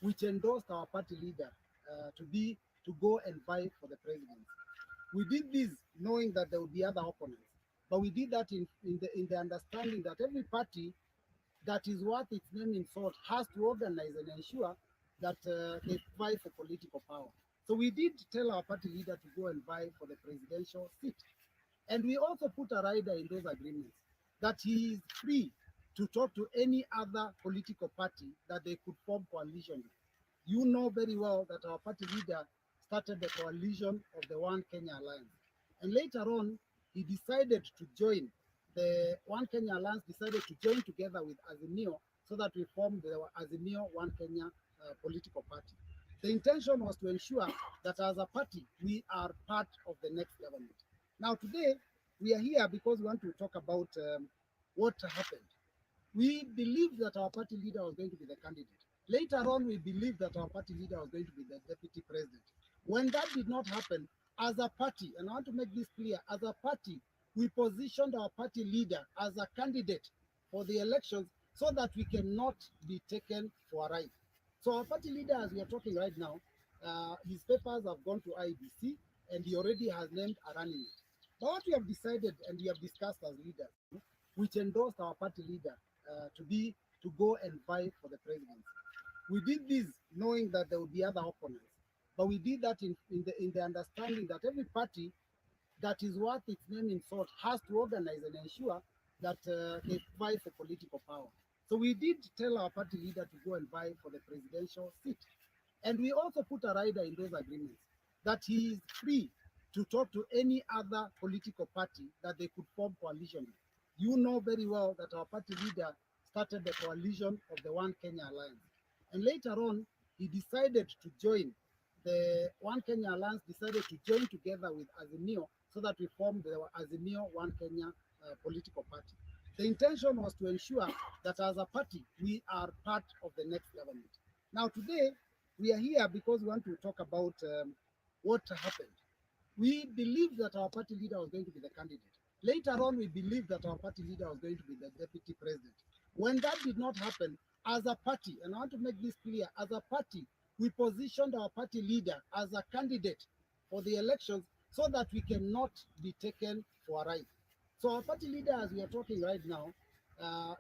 which endorsed our party leader to go and vie for the presidency. We did this knowing that there would be other opponents, but we did that in the understanding that every party that is worth its name in salt has to organize and ensure that they vie for political power. So we did tell our party leader to go and vie for the presidential seat. And we also put a rider in those agreements that he is free to talk to any other political party that they could form coalition with. You know very well that our party leader started the coalition of the One Kenya Alliance. And later on, he decided to join the One Kenya Alliance, decided to join together with Azimio so that we formed the Azimio One Kenya political party. The intention was to ensure that as a party, we are part of the next government. Now today, we are here because we want to talk about what happened. We believed that our party leader was going to be the candidate. Later on, we believed that our party leader was going to be the deputy president. When that did not happen, as a party, and I want to make this clear, as a party, we positioned our party leader as a candidate for the elections so that we cannot be taken for a ride. So our party leader, as we are talking right now, his papers have gone to IBC and he already has named a running mate. But what we have decided and we have discussed as leaders, which endorsed our party leader to go and vie for the presidency. We did this knowing that there would be other opponents, but we did that in the understanding that every party that is worth its name in salt has to organize and ensure that they vie for political power. So we did tell our party leader to go and vie for the presidential seat. And we also put a rider in those agreements that he is free to talk to any other political party that they could form coalition with. You know very well that our party leader started the coalition of the One Kenya Alliance. And later on, he decided to join the One Kenya Alliance, decided to join together with Azimio so that we formed the Azimio One Kenya political party. The intention was to ensure that as a party, we are part of the next government. Now today, we are here because we want to talk about what happened. We believed that our party leader was going to be the candidate. Later on, we believed that our party leader was going to be the deputy president. When that did not happen, as a party, and I want to make this clear, as a party, we positioned our party leader as a candidate for the elections so that we cannot be taken for a ride. So our party leader, as we are talking right now,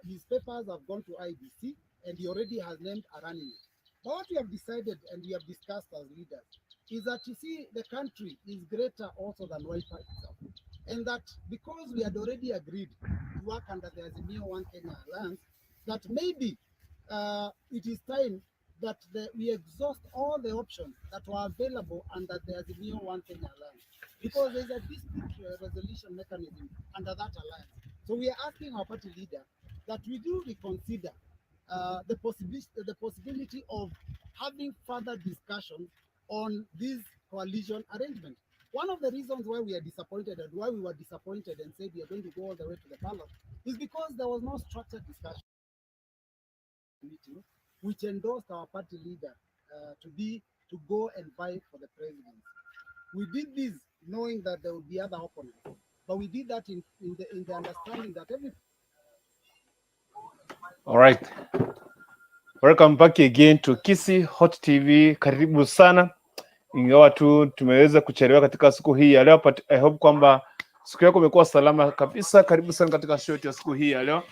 his papers have gone to IBC and he already has named a running mate. But what we have decided and we have discussed as leaders is that you see the country is greater also than Wiper itself. And that because we had already agreed to work under the Azimio One Kenya Alliance, that maybe it is time that we exhaust all the options that were available under the Azimio One Kenya Alliance. Because there's a dispute resolution mechanism under that alliance. So we are asking our party leader that we do reconsider the possibility of having further discussion on this coalition arrangement. One of the reasons why we are disappointed and why we were disappointed and said we are going to go all the way to the ballot is because there was no structured discussion meeting which endorsed our party leader to go and vie for the presidency. We did this knowing that there would be other opponents, but we did that in the understanding that every. All right. Welcome back again to Kisi Hot TV. Karibu sana. Ingawa tu tumeweza kuchelewa katika siku hii ya leo, but I hope kwamba siku yako imekuwa salama kabisa. Karibu sana katika show ya siku hii ya leo.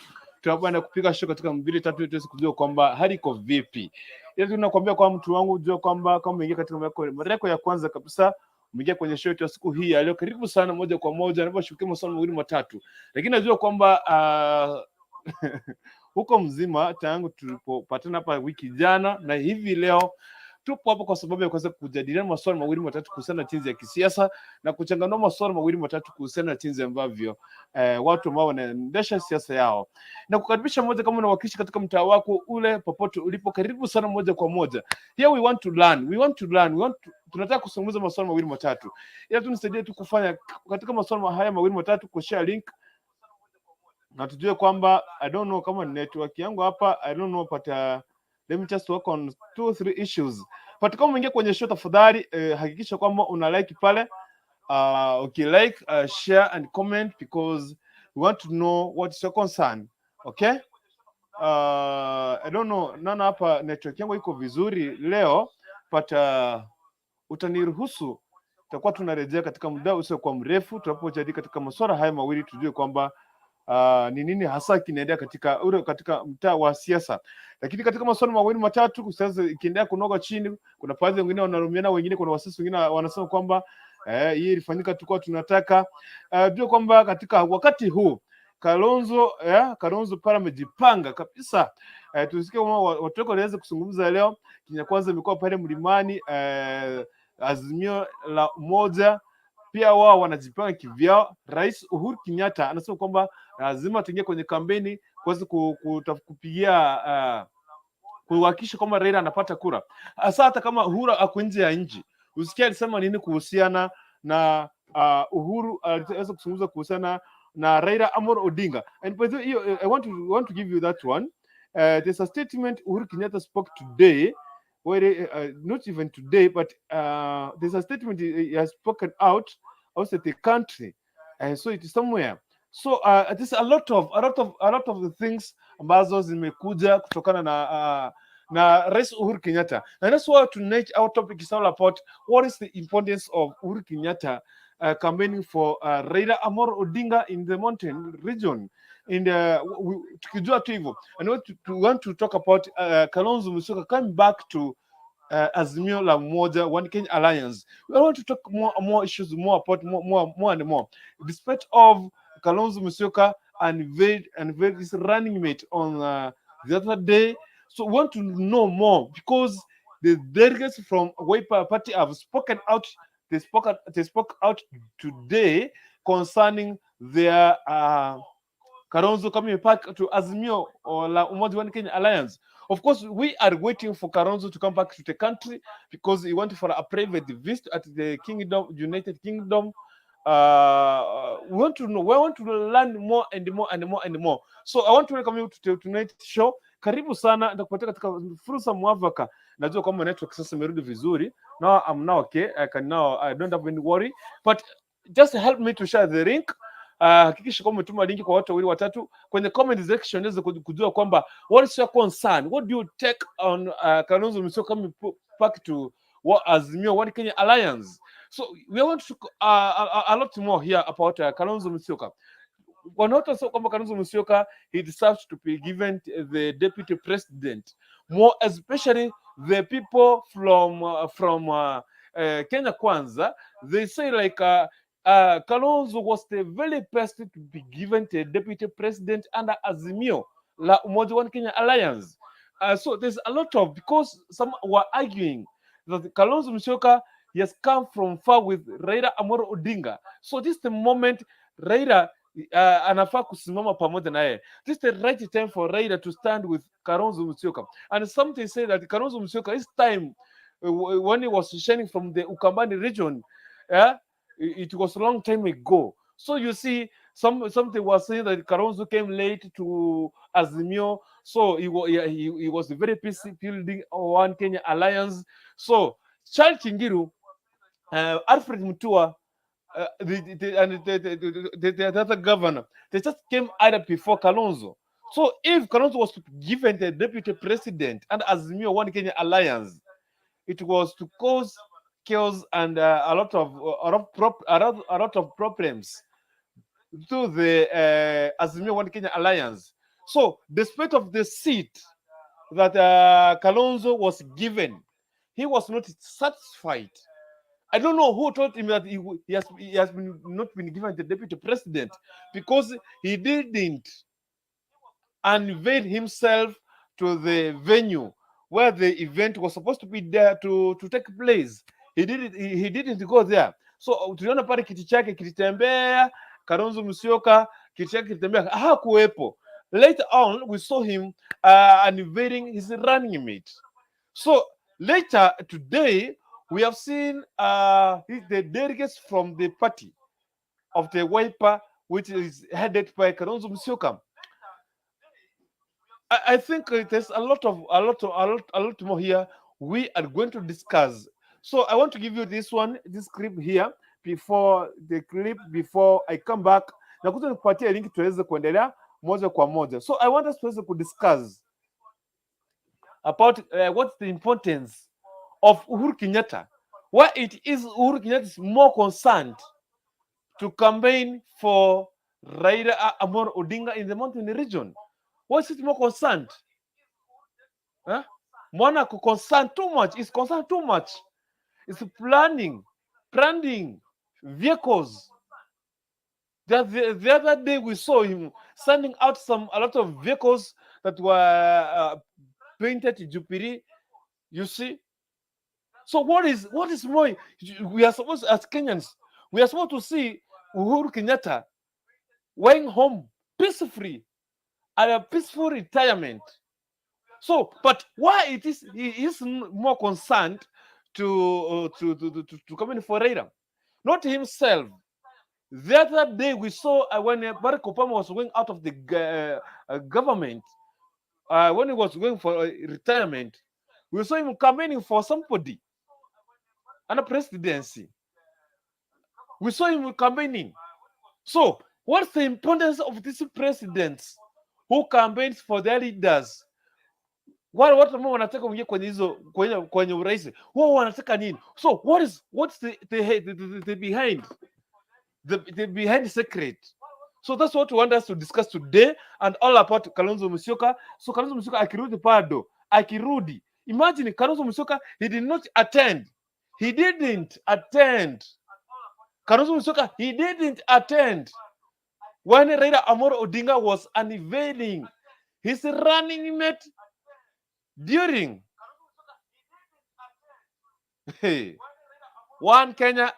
Tunapenda kupiga show katika 2-3 tuweze kujua kwamba hali iko vipi. Ili tunakwambia kwa mtu wangu ujue kwamba kama umeingia katika mara yako ya kwanza kabisa umeingia kwenye show ya siku hii ya leo, karibu sana moja kwa moja. Naomba maswali mawili matatu. Lakini najua kwamba huko mzima tangu tulipopatana hapa wiki jana na hivi leo tupo hapa kwa sababu ya kuweza kujadiliana maswali mawili matatu kuhusiana na jinsi ya kisiasa na kuchanganua maswali mawili matatu kuhusiana na jinsi ambavyo watu ambao wanaendesha siasa yao. Na kukaribisha moja kama unawakilisha katika mtaa wako ule popote ulipo, karibu sana moja kwa moja. Here we want to learn. Tunataka kusungumza maswali mawili matatu. Ila tunisaidie tu kufanya katika maswali haya mawili matatu kushare link. Na tujue kwamba I don't know kama network yangu hapa, I don't know but let me just work on 2-3 issues. But kama umeingia kwenye show tafadhali hakikisha kwamba una like pale. Okay, share and comment because we want to know what is your concern. Okay? I don't know, nana hapa network yangu iko vizuri leo, but utaniruhusu tutakuwa tunarejea katika muda usio kwa mrefu tunapojadili katika masuala haya mawili, tujue kwamba ni nini hasa kinaendelea katika mtaa wa siasa. Lakini katika masuala mawili matatu sasa ikiendelea kunoga chini, kuna baadhi wengine wanalumiana, wengine kuna wasisi wengine wanasema kwamba hii ilifanyika tulikuwa tunataka tujue kwamba katika wakati huu Kalonzo pale amejipanga kabisa. Tusikie kama watu wako waweze kuzungumza leo. Kenya Kwanza imekuwa pale mlimani, Azimio la Umoja pia wao wanajipanga kivyao. Rais Uhuru Kenyatta anasema kwamba lazima tuingie kwenye kampeni kuweza kupigia kuhakikisha kwamba Raila anapata kura. Hasa hata kama Uhuru ako nje ya nchi. Usikia alisema nini kuhusiana na Uhuru aliweza kuzungumza kuhusiana na Raila Amolo Odinga. And by the way, I want to give you that one. There's a statement Uhuru Kenyatta spoke today, not even today, but there's a statement he has spoken outside the country, and so it is somewhere. So there's a lot of the things ambazo zimekuja kutokana na Rais Uhuru Kenyatta, and that's why tonight our topic is all about what is the importance of Uhuru Kenyatta campaigning for Raila Amolo Odinga in the mountain region. And tukijua tu hivyo, and want to talk about Kalonzo Musyoka coming back to Azimio la Umoja One Kenya Alliance. We want to talk more issues, more and more. Despite of Kalonzo Musyoka unveiled his running mate on the other day, so we want to know more because the delegates from Wiper Party have spoken out. They spoke out today concerning their Kalonzo coming back to Azimio or La Umoja One Kenya Alliance. Of course, we are waiting for Kalonzo to come back to the country because he went for a private visit at the United Kingdom. We want to know. We want to learn more and more and more and more. So I want to welcome you to tonight's show. Karibu sana, nitakupatia katika fursa mwafaka. Najua kwamba network sasa imerudi vizuri. Now I'm now okay. I don't have any worry. But just help me to share the link. Hakikisha kwamba umetuma linki kwa watu wawili watatu kwenye comment section ili kujua kwamba what is your concern, what do you take on Kalonzo Musyoka coming back to Azimio One Kenya Alliance. So we want to a lot more here about Kalonzo Musyoka. Wanaota kwamba Kalonzo Musyoka he deserves to be given the deputy president, more especially the people from Kenya Kwanza. They say like Kalonzo was the very best to be given the deputy president under Azimio la Umoja One Kenya Alliance. So there's a lot of, because some were arguing that Kalonzo Musyoka, he has come from far with Raila Amolo Odinga. So this is the moment Raila anafaa kusimama pamoja na yeye. This is the right time for Raila to stand with Kalonzo Musyoka. And something say that Kalonzo Musyoka, his time when he was shining from the Ukambani region, it was a long time ago. So you see, something was saying that Kalonzo came late to Azimio, so he was very busy building One Kenya Alliance. So Charles Chingiru, Alfred Mutua, the other governor, they just came either before Kalonzo. So if Kalonzo was given the deputy president and Azimio One Kenya Alliance, it was to cause chaos and a lot of problems to the Azimio One Kenya Alliance. So despite of the seat that Kalonzo was given, he was not satisfied. I don't know who told him that he has not been given the deputy president, because he didn't unveil himself to the venue where the event was supposed to be there to take place. He didn't go there. So tuliona pale kiti chake kilitembea, Kalonzo Musyoka kiti chake kilitembea, hakuwepo. Later on we saw him unveiling his running mate. So later today we have seen the delegates from the party of the Wiper, which is headed by Kalonzo Musyoka. I think there's a lot more here we are going to discuss. So I want to give you this clip here before I come back. Nakuja nikupatia link tuweze kuendelea moja kwa moja. So I want us to discuss about what's the importance of Uhuru Kenyatta, why it is Uhuru Kenyatta is more concerned to campaign for Raila Amolo Odinga in the mountain region. Why is it more concerned? Huh? Mwana concerned too much. It's concerned too much. It's planning vehicles. The other day we saw him sending out a lot of vehicles that were painted Jupiri. You see. So what is more? We are supposed, as Kenyans, we are supposed to see Uhuru Kenyatta going home peacefully at a peaceful retirement. So, but why he is more concerned to come in for Raila, not himself. The other day we saw when Barack Obama was going out of the government, when he was going for retirement, we saw him campaigning for somebody and a presidency. We saw him campaigning. So, what's the importance of these presidents who campaigns for their leaders? Watu ambao wanataka kuingia kwenye hizo kwenye urais wao wanataka nini? So what's the behind the behind secret? So that's what we want us to discuss today, and all about Kalonzo Musyoka. So Kalonzo Musyoka akirudi, imagine Kalonzo Musyoka, he didn't attend. Kalonzo Musyoka, he didn't attend when Raila Amolo Odinga was unveiling his running mate during One Kenya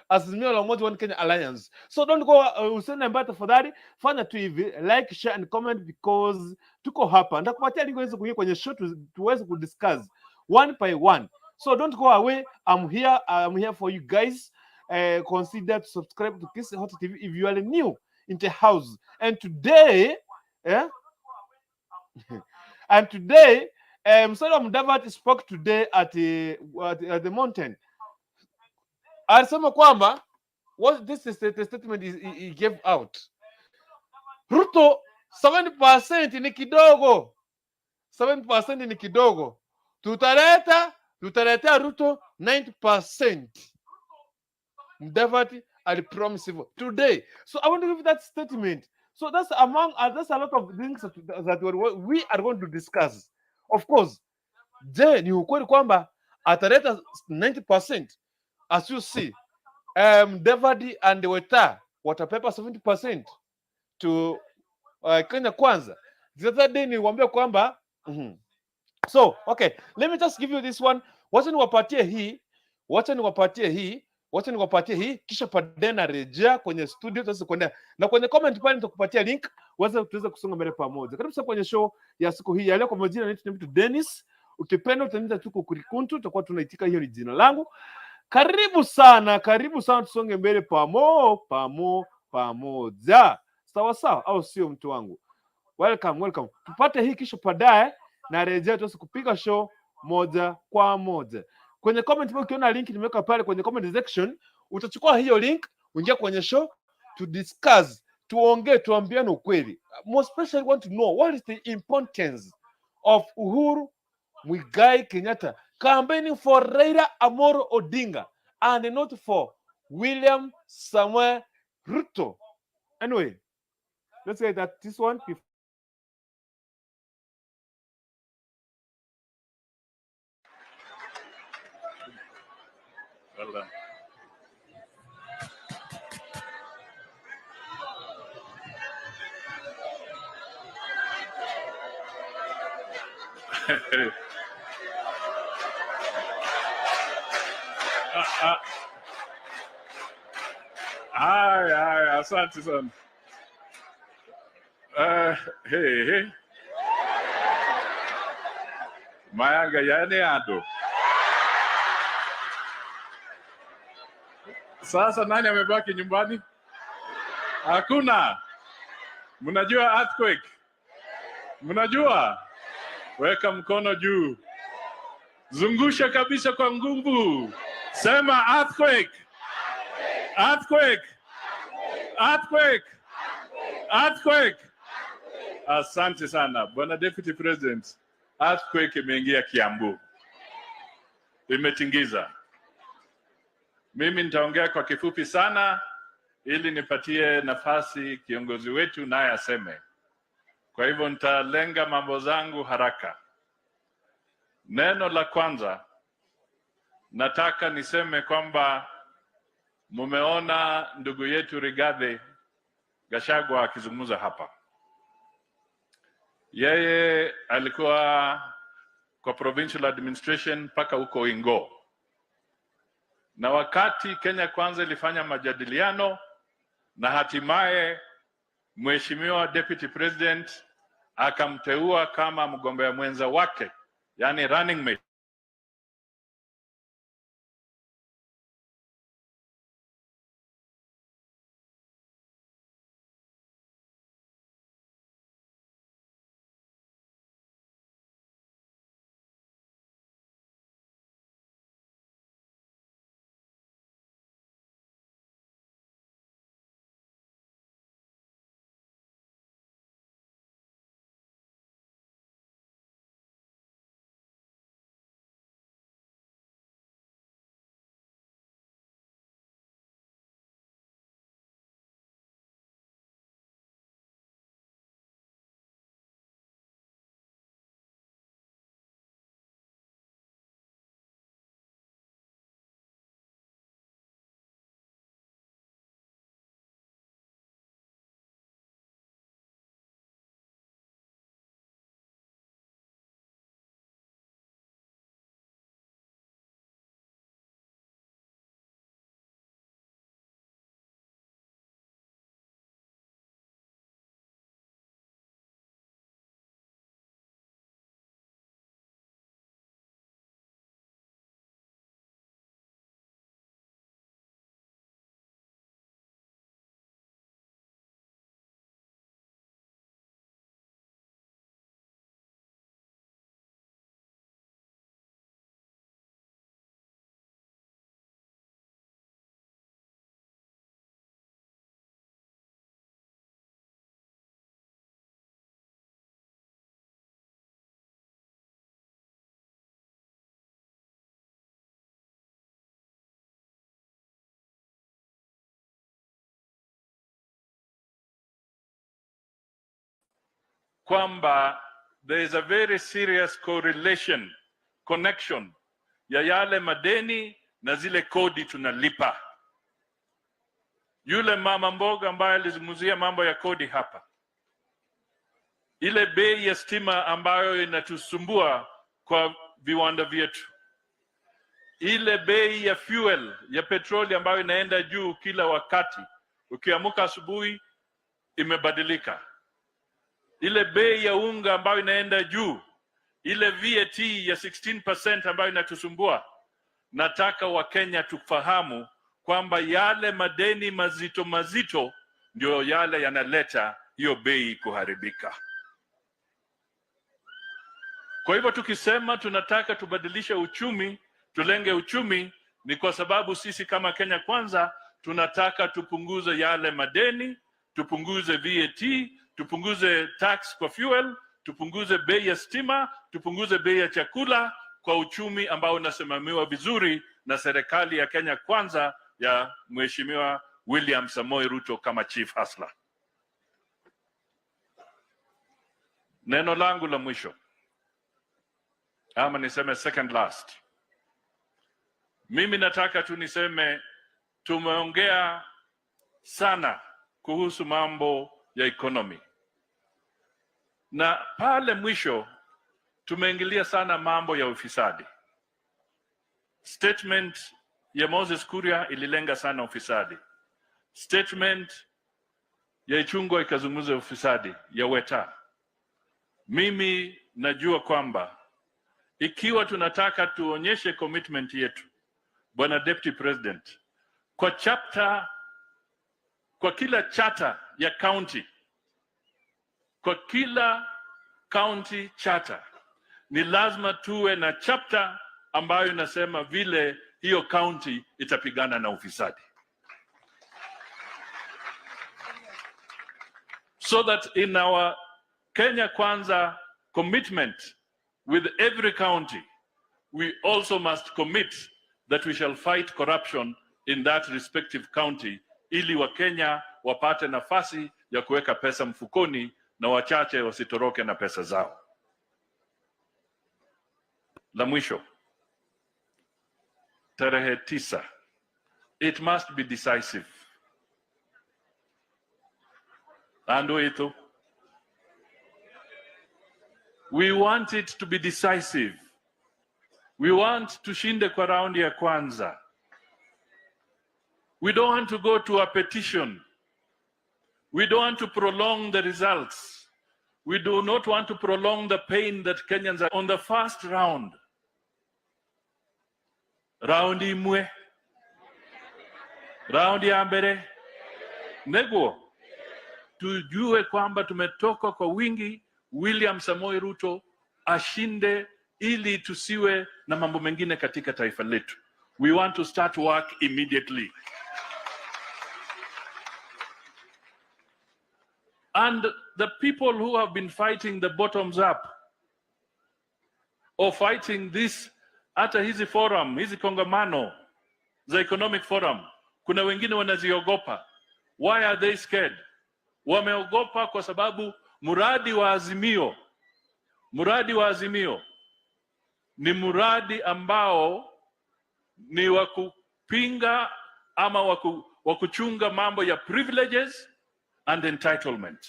Azimio la Umoja One Kenya Alliance. So don't go usende mbata tafadhali, fanya tu hivi, like, share and comment, because tuko hapa ndakupatia link uweze kuingia kwenye show tuweze kudiscuss one by one. So don't go away. I'm here for you guys. Consider to subscribe to Kisi Hot TV if you are new in the house. And today Musalia Mudavadi spoke today at the mountain. Alisema kwamba what this is the statement he gave out. Ruto 7% ni kidogo. 7% ni kidogo. Tutaletea Ruto 90%. Mudavadi promised today. So I want to give that statement. So that's a lot of things that we are going to discuss. Of course, je, ni ukweli kwamba ataleta 90%? As you see, Mudavadi and Weta watapepa 70% to Kenya Kwanza. The other day niwaambia kwamba So, okay, let me just give you this one. Wacha niwapatie hii kisha baadaye narejea kwenye studio tuweze kuendelea. Na kwenye comment pale nitakupatia link tuweze kusonga mbele pamoja. Karibu sana kwenye show ya siku hii ya leo. Kwa majina naitwa Dennis. Ukipenda utaniita tu Kurikuntu, tutakuwa tunaitika, hiyo ni jina langu. Karibu sana tusonge mbele pamoja. Sawa au sio mtu wangu? Welcome. Tupate hii kisha baadaye na rejea tuweze kupiga show moja kwa moja. Kwenye comment box ukiona link nimeweka pale kwenye comment section, utachukua hiyo link, uingia kwenye show to discuss, tuongee, tuambiane ukweli. Most especially want to know what is the importance of Uhuru Muigai Kenyatta campaigning for Raila Amolo Odinga and not for William Samuel Ruto. Anyway, let's say that this one well done. Asante sana. Hey. Mayanga yani ado. Sasa nani amebaki nyumbani? Hakuna. Mnajua earthquake? Mnajua? Weka mkono juu. Zungusha kabisa kwa nguvu. Sema earthquake. Earthquake. Earthquake. Earthquake. Asante sana Bwana Deputy President. Earthquake imeingia Kiambu, imetingiza. Mimi nitaongea kwa kifupi sana ili nipatie nafasi kiongozi wetu naye aseme. Kwa hivyo nitalenga mambo zangu haraka. Neno la kwanza, nataka niseme kwamba mumeona ndugu yetu Rigathi Gachagua akizungumza hapa. Yeye alikuwa kwa provincial administration mpaka huko Ingo. Na wakati Kenya Kwanza ilifanya majadiliano na hatimaye Mheshimiwa Deputy President akamteua kama mgombea mwenza wake, yani running mate. Kwamba there is a very serious connection ya yale madeni na zile kodi tunalipa. Yule mama mboga ambaye alizungumzia mambo ya kodi hapa, ile bei ya stima ambayo inatusumbua kwa viwanda vyetu, ile bei ya fuel ya petroli ambayo inaenda juu kila wakati, ukiamka asubuhi imebadilika, ile bei ya unga ambayo inaenda juu, ile VAT ya 16% ambayo inatusumbua. Nataka Wakenya tufahamu kwamba yale madeni mazito ndio yale yanaleta hiyo bei kuharibika. Kwa hivyo tukisema tunataka tubadilishe uchumi, tulenge uchumi, ni kwa sababu sisi kama Kenya Kwanza tunataka tupunguze yale madeni, tupunguze VAT, tupunguze tax kwa fuel, tupunguze bei ya stima, tupunguze bei ya chakula, kwa uchumi ambao unasimamiwa vizuri na serikali ya Kenya Kwanza ya Mheshimiwa William Samoei Ruto kama chief hustler. Neno langu la mwisho, ama niseme second last, mimi nataka tu niseme tumeongea sana kuhusu mambo ya economy, na pale mwisho tumeingilia sana mambo ya ufisadi. Statement ya Moses Kuria ililenga sana ufisadi. Statement ya Ichung'wah ikazungumza ufisadi ya Weta. Mimi najua kwamba ikiwa tunataka tuonyeshe commitment yetu, Bwana Deputy President, kwa kila chata ya county, kwa kila county charter, ni lazima tuwe na chapter ambayo inasema vile hiyo county itapigana na ufisadi. so that in our Kenya Kwanza commitment with every county, we also must commit that we shall fight corruption in that respective county, ili wa Kenya wapate nafasi ya kuweka pesa mfukoni na wachache wasitoroke na pesa zao. La mwisho, tarehe 9, it must be decisive. Ando ito, we want it to be decisive. We want tushinde kwa raundi ya kwanza. We don't want to go to a petition. We don't want to prolong the results. We do not want to prolong the pain that Kenyans are on the first round. Raundi imwe. Raundi ya mbele. Neguo. Tujue kwamba tumetoka kwa wingi, William Samoei Ruto ashinde ili tusiwe na mambo mengine katika taifa letu. We want to start work immediately. And the people who have been fighting the bottoms up or fighting this, hata hizi forum, hizi kongamano za economic forum, kuna wengine wanaziogopa. Why are they scared? Wameogopa kwa sababu muradi wa Azimio ni muradi ambao ni wa kupinga ama wa kuchunga mambo ya privileges and entitlement.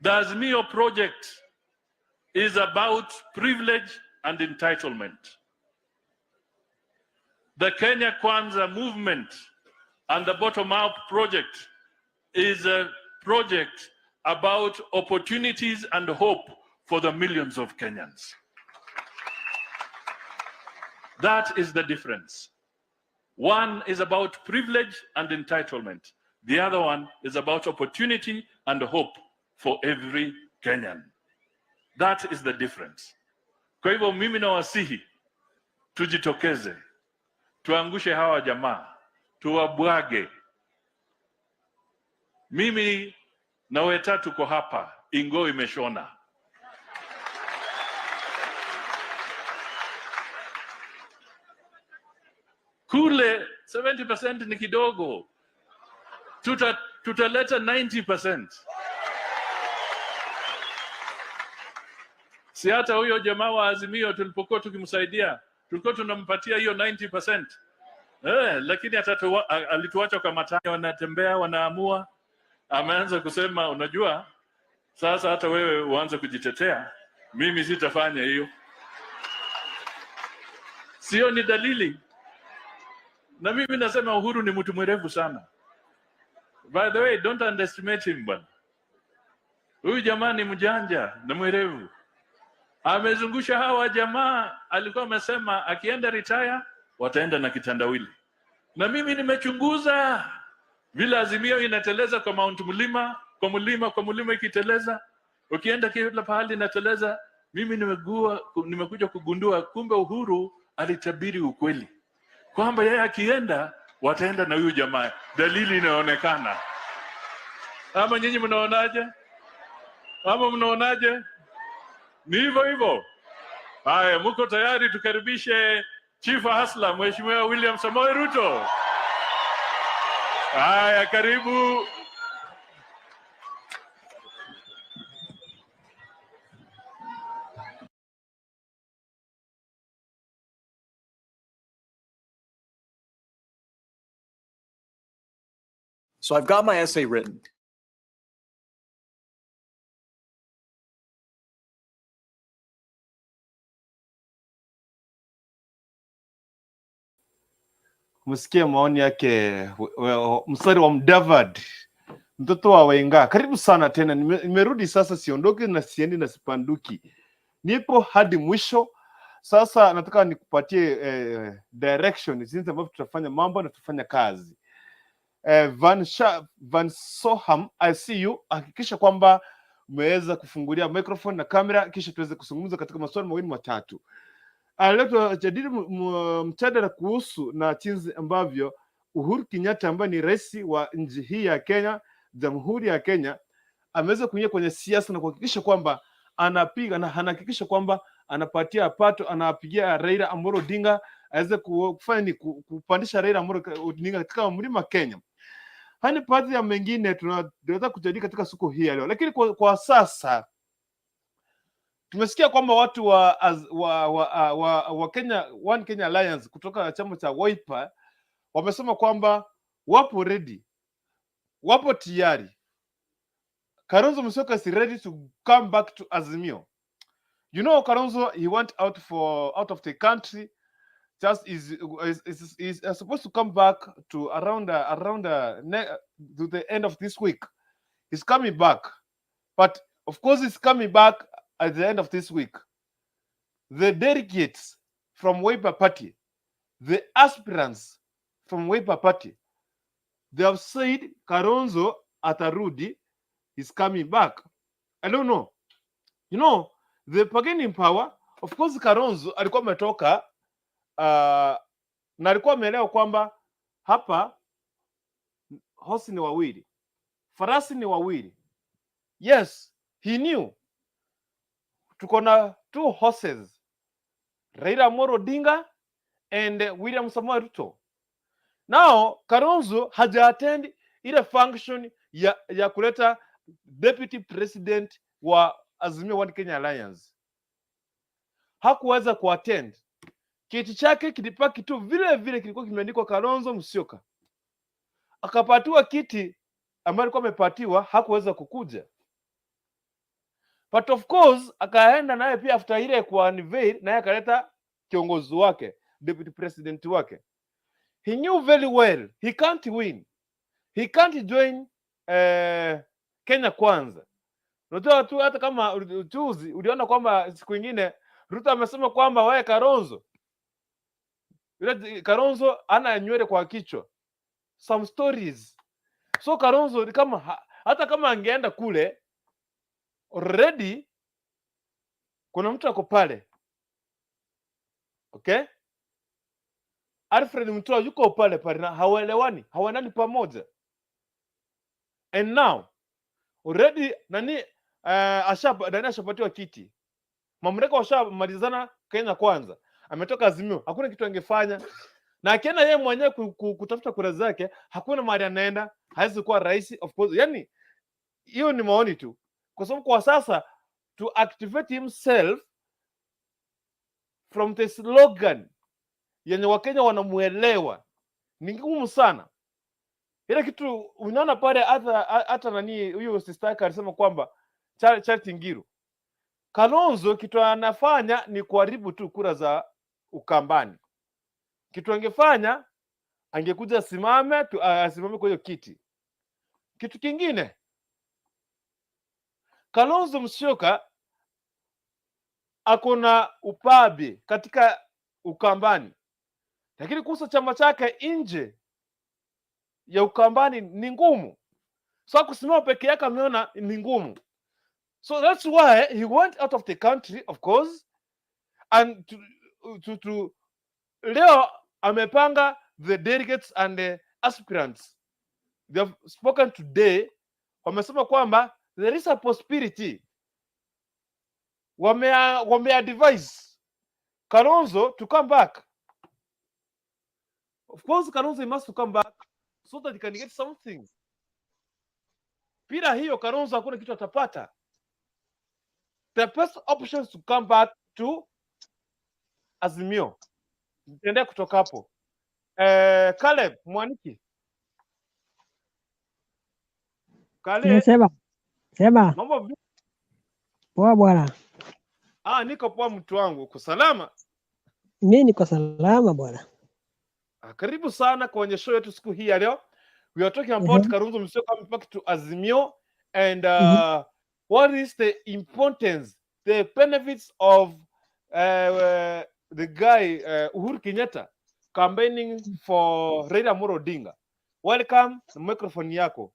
The Azimio project is about privilege and entitlement. The Kenya Kwanza movement and the bottom-up project is a project about opportunities and hope for the millions of Kenyans. That is the difference. One is about privilege and entitlement. The other one is about opportunity and hope for every Kenyan. That is the difference. Kwa hivyo mimi nawasihi tujitokeze, tuangushe hawa jamaa, tuwabwage. Mimi na Weta tuko hapa, ingo imeshona. Kule 70% ni kidogo. Tutaleta 90%. Si hata huyo jamaa wa Azimio tulipokuwa tukimsaidia, tulikuwa tunampatia hiyo 90%. Lakini alituacha kwa matani, wanatembea, wanaamua. Ameanza kusema, unajua, sasa hata wewe uanze kujitetea, mimi sitafanya hiyo. Sio ni dalili? Na mimi nasema Uhuru ni mtu mwerevu sana. By the way, don't underestimate him, bwana. Huyu jamaa ni mjanja na mwerevu. Amezungusha hawa jamaa, alikuwa amesema akienda retire wataenda na kitandawili. Na mimi nimechunguza vile Azimio inateleza kwa Mount Mlima, kwa mlima ikiteleza, ukienda kila pahali inateleza. Mimi nimekuja kugundua kumbe Uhuru alitabiri ukweli, kwamba yeye akienda wataenda na huyu jamaa. Dalili inaonekana. Ama nyinyi mnaonaje? Ni hivyo. Haya, mko tayari tukaribishe Chief Hasla, Mheshimiwa William Samoei Ruto? Haya, karibu. So I've got my essay written. Msikia maoni yake mstari wa Mdavadi, mtoto wa Wenga. Karibu sana tena, nimerudi sasa, siondoki na siendi na sipanduki, nipo hadi mwisho. Sasa nataka nikupatie direction jinsi ambavyo tutafanya mambo na tutafanya kazi. Van Soham, I see you. Hakikisha kwamba umeweza kufungulia microphone na kamera, kisha tuweze kuzungumza katika maswali mawili matatu. Leo tunajadili mjadala kuhusu na jinsi ambavyo Uhuru Kenyatta ambaye ni rais wa nchi hii ya Kenya Jamhuri ya Kenya ameweza kuingia kwenye siasa na kuhakikisha kwamba anapiga na anahakikisha kwamba anapatia pato, anapigia Raila Amolo Odinga aweze kufanya kupandisha Raila Amolo Odinga katika mlima Kenya. Haya ni baadhi ya mengine tunaweza kujadili katika siku hii leo, lakini kwa sasa tumesikia kwamba watu wa Kenya One Kenya Alliance kutoka chama cha Wiper wamesema kwamba wapo ready, wapo tayari. Kalonzo Musyoka is ready to come back to Azimio. You know, Kalonzo, he went out of the country. Just is supposed to come back to around to the end of this week. He's coming back, but of course he's coming back at the end of this week. The delegates from Wiper Party, the aspirants from Wiper Party, they have said Kalonzo atarudi is coming back. I don't know. You know, the bargaining power, of course Kalonzo alikuwa ametoka na alikuwa ameelewa kwamba hapa hosi ni wawili, farasi ni wawili. Yes, he knew tuko na two horses, Raila Amolo Odinga and William Samoei Ruto. Now Kalonzo haja attend ile function ya kuleta deputy president wa Azimio One Kenya Alliance. Hakuweza kuattend. Kiti chake kilipaki tu vile vile kilikuwa kimeandikwa Kalonzo Musyoka. Akapatiwa kiti ambayo alikuwa amepatiwa, hakuweza kukuja. But of course akaenda naye pia after ile kwa unveil, naye akaleta kiongozi wake, deputy president wake. He knew very well he can't win. He can't join Kenya Kwanza. Unajua tu hata kama ujuzi uliona kwamba siku nyingine Ruto amesema kwamba wewe Kalonzo, yule Kalonzo ana nywele kwa kichwa. Some stories. So Kalonzo ni kama hata kama angeenda kule already kuna mtu ako pale. Okay? Alfred Mutua yuko pale na hawaelewani, hawanani pamoja. And now already nani ashapatiwa kiti. Mamlaka washamalizana Kenya Kwanza. Ametoka Azimio, hakuna kitu angefanya. Na akienda yeye mwenyewe kutafuta kura zake, hakuna mahali anaenda, hawezi kuwa rais of course. Yani hiyo ni maoni tu. Kwa sababu kwa sasa to activate himself from the slogan yenye Wakenya wanamuelewa ni ngumu sana. Ile kitu unaona pale hata nani huyo sister yake alisema kwamba Charity Ngiru, Kalonzo kitu anafanya ni kuharibu tu kura za Ukambani. Kitu angefanya angekuja asimame kwa hiyo kiti. Kitu kingine, Kalonzo Musyoka akona upabi katika Ukambani, lakini kuhusu chama chake nje ya Ukambani ni ngumu. So kusimama peke yake ameona ni ngumu. So that's why he went out of the country, of course, and to leo amepanga the delegates and the aspirants. They have spoken today. Wamesema kwamba there is a possibility. Wame advise Kalonzo to come back. Of course, Kalonzo must to come back so that he can get something. Bila hiyo Kalonzo hakuna kitu atapata. The best option is to come back to Azimio. Nitaendelea kutoka hapo. Caleb Mwaniki. Caleb. Sema. Mambo vipi? Poa bwana. Niko poa mtu wangu. Uko salama? Mimi niko salama bwana. Karibu sana kwenye show yetu siku hii ya leo. We are talking about Kalonzo Musyoka coming back to Azimio and what is the importance, the benefits of the guy Uhuru Kenyatta campaigning for Raila Amolo Odinga. Welcome, the microphone yako.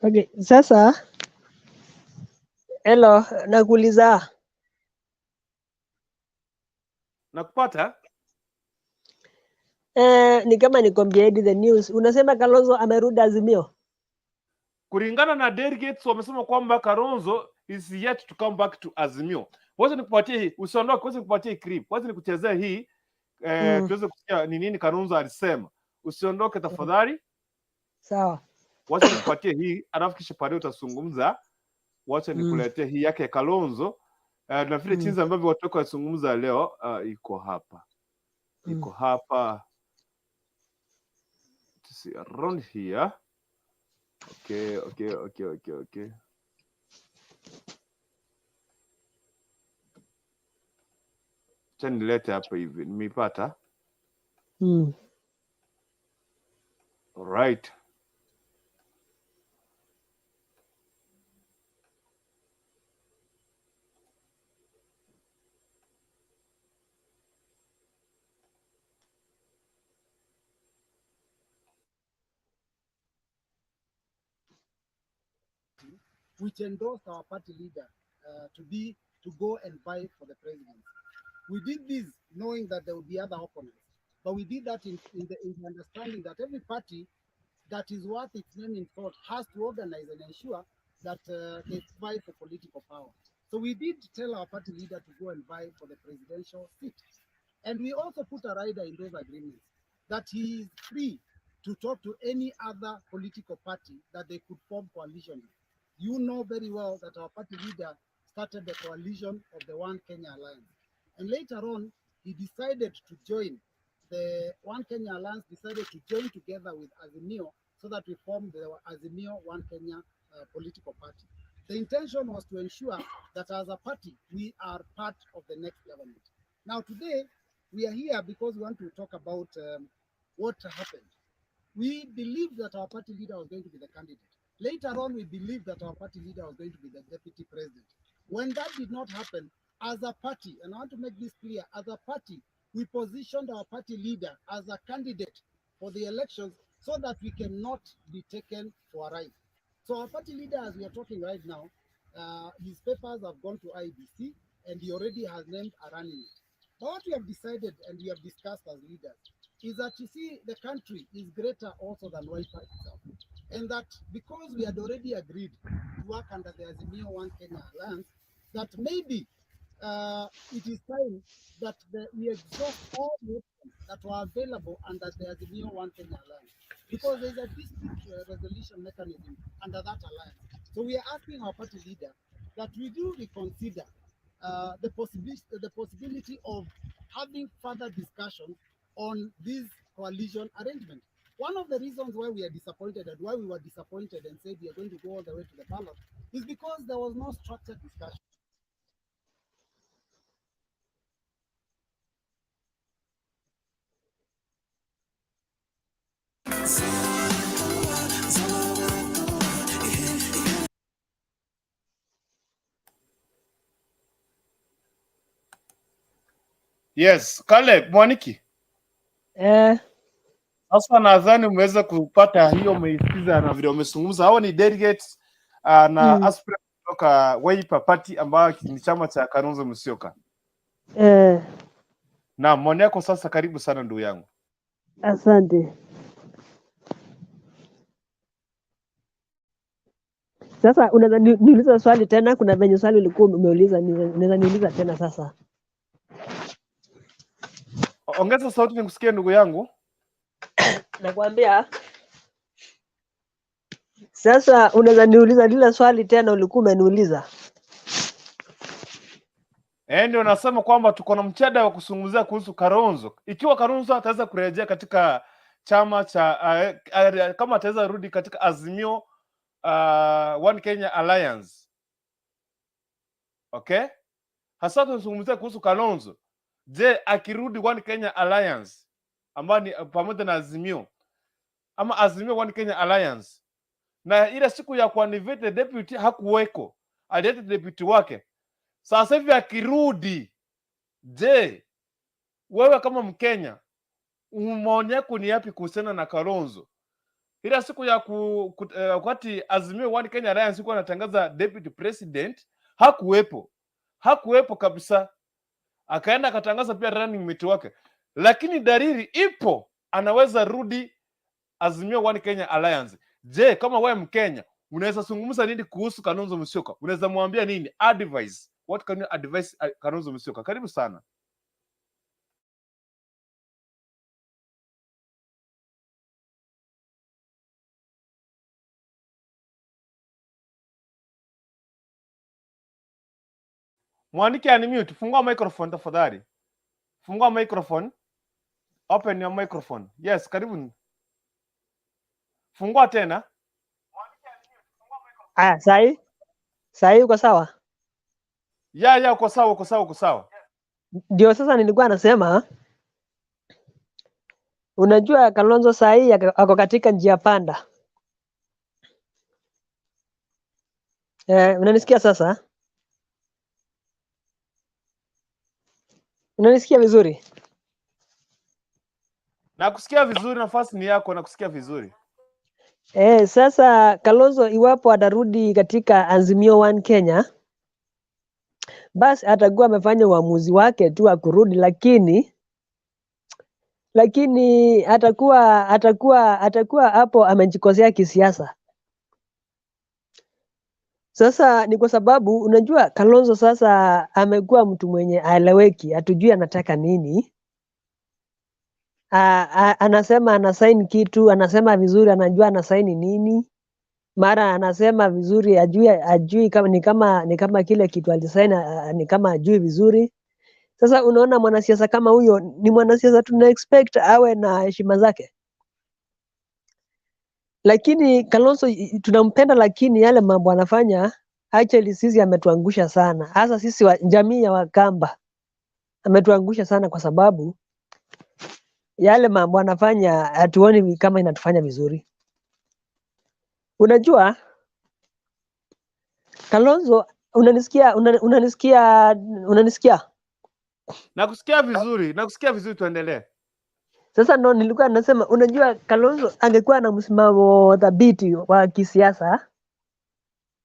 Okay, sasa hello, nakuuliza. Nakupata? Ni kama nikwambia the news. Unasema Kalonzo amerudi Azimio. Kulingana na delegates wamesema kwamba Kalonzo is yet to come back to Azimio. Wacha nikupatie hii, usiondoke, wacha nikupatie clip. Wacha nikuchezea hii tuweze kusikia ni nini Kalonzo alisema. Usiondoke tafadhali. Sawa. Wacha nikupatie hii, alafu kisha pale utazungumza. Wacha nikuletee hii yake Kalonzo. Na vile jinsi ambavyo watu wako wazungumza leo iko hapa. Iko hapa. To see around here. Okay. Acha nilete hapa hivi. Nimeipata. All right. Which endorsed our party leader to go and vie for the presidency. We did this knowing that there would be other opponents, but we did that in the understanding that every party that is worth its name in thought has to organize and ensure that they vie for political power. So we did tell our party leader to go and vie for the presidential seat. And we also put a rider in those agreements that he is free to talk to any other political party that they could form coalition with. You know very well that our party leader started the coalition of the One Kenya Alliance. And later on, he decided to join the One Kenya Alliance, decided to join together with Azimio so that we formed the Azimio One Kenya political party. The intention was to ensure that as a party, we are part of the next government. Now today, we are here because we want to talk about what happened. We believed that our party leader was going to be the candidate. Later on, we believed that our party leader was going to be the deputy president. When that did not happen, as a party, and I want to make this clear, as a party, we positioned our party leader as a candidate for the elections so that we cannot be taken for a ride. So our party leader, as we are talking right now, his papers have gone to IBC and he already has named a running mate. But what we have decided and we have discussed as leaders is that, you see, the country is greater also than Wiper itself. And that because we had already agreed to work under the Azimio One Kenya Alliance, that maybe it is time that we exhaust all the options that were available under the Azimio One Kenya Alliance. Because there's a dispute resolution mechanism under that alliance. So we are asking our party leader that we do reconsider the possibility of having further discussion on this coalition arrangement. One of the reasons why we are disappointed and why we were disappointed and said we are going to go all the way to the ballot is because there was no structured discussion. Yes, Caleb Mwaniki. Sasa nadhani umeweza kupata hiyo, umeisikiza na vile umezungumza. Hao ni delegates na aspirants kutoka Wiper Party ambayo ni chama cha Kalonzo Musyoka. Na maoni yako sasa, karibu sana ndugu yangu. Asante. Sasa unaweza niuliza swali tena? Kuna venye swali ulikuwa umeuliza, unaweza niuliza tena sasa? Ongeza sauti nikusikie ndugu yangu. Nakwambia sasa, unaweza niuliza lile swali tena ulikuwa umeniuliza? Ndio nasema kwamba tuko na mjadala wa kuzungumzia kuhusu Kalonzo. Ikiwa Kalonzo ataweza kurejea katika chama cha kama ataweza rudi katika Azimio One Kenya Alliance. Okay? Hasa tunazungumzia kuhusu Kalonzo. Je, akirudi One Kenya Alliance ambayo ni pamoja na Azimio ama Azimio One Kenya Alliance, na ile siku ya kuanivete deputy hakuweko, alileta deputy wake. Sasa hivi akirudi, je, wewe kama Mkenya maoni yako ni yapi kuhusiana na Kalonzo? Ile siku ya wakati Azimio One Kenya Alliance ilikuwa anatangaza deputy president, hakuwepo kabisa. Akaenda akatangaza pia running mate wake, lakini dalili ipo anaweza rudi Azimio One Kenya Alliance. Je, kama wewe Mkenya unaweza zungumza nini kuhusu Kalonzo Musyoka? Unaweza mwambia nini? Advice. What can you advise Kalonzo Musyoka? Karibu sana. Mwanike unmute. Fungua microphone tafadhali. Fungua microphone. Open your microphone. Yes, karibu. Fungua tena. Sahi uko sawa? Ya, uko sawa. Ndio sasa nilikuwa nasema, unajua Kalonzo sahi ako katika njia panda. Unanisikia sasa? Unanisikia vizuri? Nakusikia vizuri, nafasi ni yako, nakusikia vizuri. Sasa Kalonzo iwapo atarudi katika Azimio One Kenya, basi atakuwa amefanya uamuzi wake tu wa kurudi, lakini atakuwa hapo amejikosea kisiasa. Sasa ni kwa sababu unajua Kalonzo sasa amekuwa mtu mwenye aeleweki, hatujui anataka nini. Anasema anasaini kitu, anasema vizuri, anajua anasaini nini. Mara anasema vizuri, ajui kama ni kama kile kitu alisaini ni kama ajui vizuri. Sasa unaona mwanasiasa kama huyo ni mwanasiasa tuna expect awe na heshima zake. Lakini Kalonzo tunampenda, lakini yale mambo anafanya actually sisi ametuangusha sana. Hasa sisi jamii ya Wakamba ametuangusha sana, kwa sababu yale mambo anafanya hatuoni kama inatufanya vizuri. Unajua Kalonzo, unanisikia? Nakusikia vizuri, tuendelee. Sasa ndo nilikuwa nasema, unajua Kalonzo angekuwa na msimamo thabiti wa kisiasa